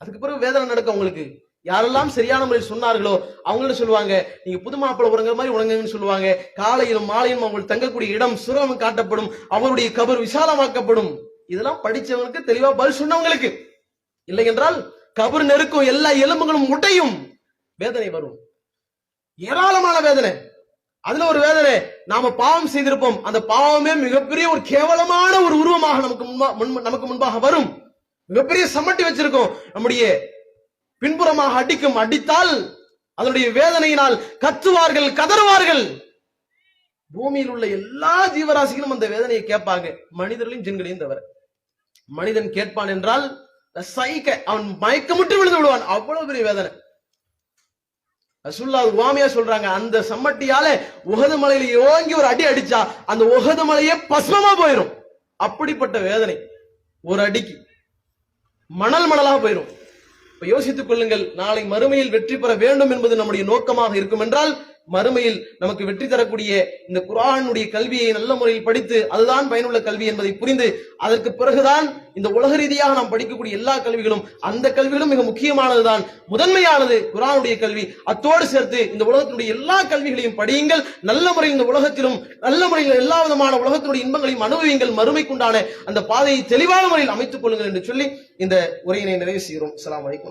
அதுக்கு பிறகு வேதனை நடக்கும் உங்களுக்கு. யாரெல்லாம் சரியான முறையில் சொன்னார்களோ அவங்கள சொல்லுவாங்க, நீங்க புது மாப்பிள்ளை உறங்குற மாதிரி உறங்குங்கன்னு சொல்லுவாங்க. காலையிலும் மாலையிலும் அவங்க தங்கக்கூடிய இடம் சுரம் காட்டப்படும், அவருடைய கபர் விசாலமாக்கப்படும். இதெல்லாம் படிச்சவனுக்கு தெளிவா பதில் சொன்னவங்களுக்கு. இல்லை என்றால் கபர் நெருக்கும், எல்லா எலும்புகளும் உடையும், வேதனை வரும், ஏராளமான வேதனை. அதுல ஒரு வேதனை, நாம பாவம் செய்திருப்போம், அந்த பாவமே மிகப்பெரிய ஒரு கேவலமான ஒரு உருவமாக நமக்கு முன்பாக வரும். மிகப்பெரிய சமட்டி வச்சிருக்கோம், நம்முடைய பின்புறமாக அடிக்கும், அடித்தால் அதனுடைய வேதனையினால் கத்துவார்கள், கதறுவார்கள். பூமியில் உள்ள எல்லா ஜீவராசிகளும் அந்த வேதனையை கேட்பாங்க, மனிதர்களையும் ஜின்களையும் தவிர. மனிதன் கேட்பான் என்றால் அவன் மயக்கமுட்டு விழுந்து விடுவான், அவ்வளவு பெரிய வேதனை. ரசூலுல்லாஹ் உவாமியா சொல்றாங்க, அந்த சம்மட்டியால உஹது மலையில ஓங்கி ஒரு அடி அடிச்சா அந்த உஹது மலையே பஸ்மமா போயிடும். அப்படிப்பட்ட வேதனை ஒரு அடிக்கு மணல் மணலாக போயிடும். இப்ப யோசித்துக் கொள்ளுங்கள், நாளை மறுமையில் வெற்றி பெற வேண்டும் என்பது நம்முடைய நோக்கமாக இருக்கும் என்றால், மறுமையில் நமக்கு வெற்றி தரக்கூடிய இந்த குர்ஆனுடைய கல்வியை நல்ல முறையில் படித்து அதுதான் பயனுள்ள கல்வி என்பதை புரிந்து, அதற்கு பிறகுதான் இந்த உலக ரீதியாக நாம் படிக்கக்கூடிய எல்லா கல்விகளும், அந்த கல்விகளும் மிக முக்கியமானதுதான், முதன்மையானது குர்ஆனுடைய கல்வி. அத்தோடு சேர்த்து இந்த உலகத்தினுடைய எல்லா கல்விகளையும் படியுங்கள், நல்ல முறையில் இந்த உலகத்திலும் நல்ல முறையில் எல்லா விதமான உலகத்தினுடைய இன்பங்களையும் அனுபவியுங்கள், மறுமைக்குண்டான அந்த பாதையை தெளிவான முறையில் அமைத்துக் கொள்ளுங்கள் என்று சொல்லி இந்த உரையினை நிறைவு செய்கிறோம். அஸ்ஸலாமு அலைக்கும்.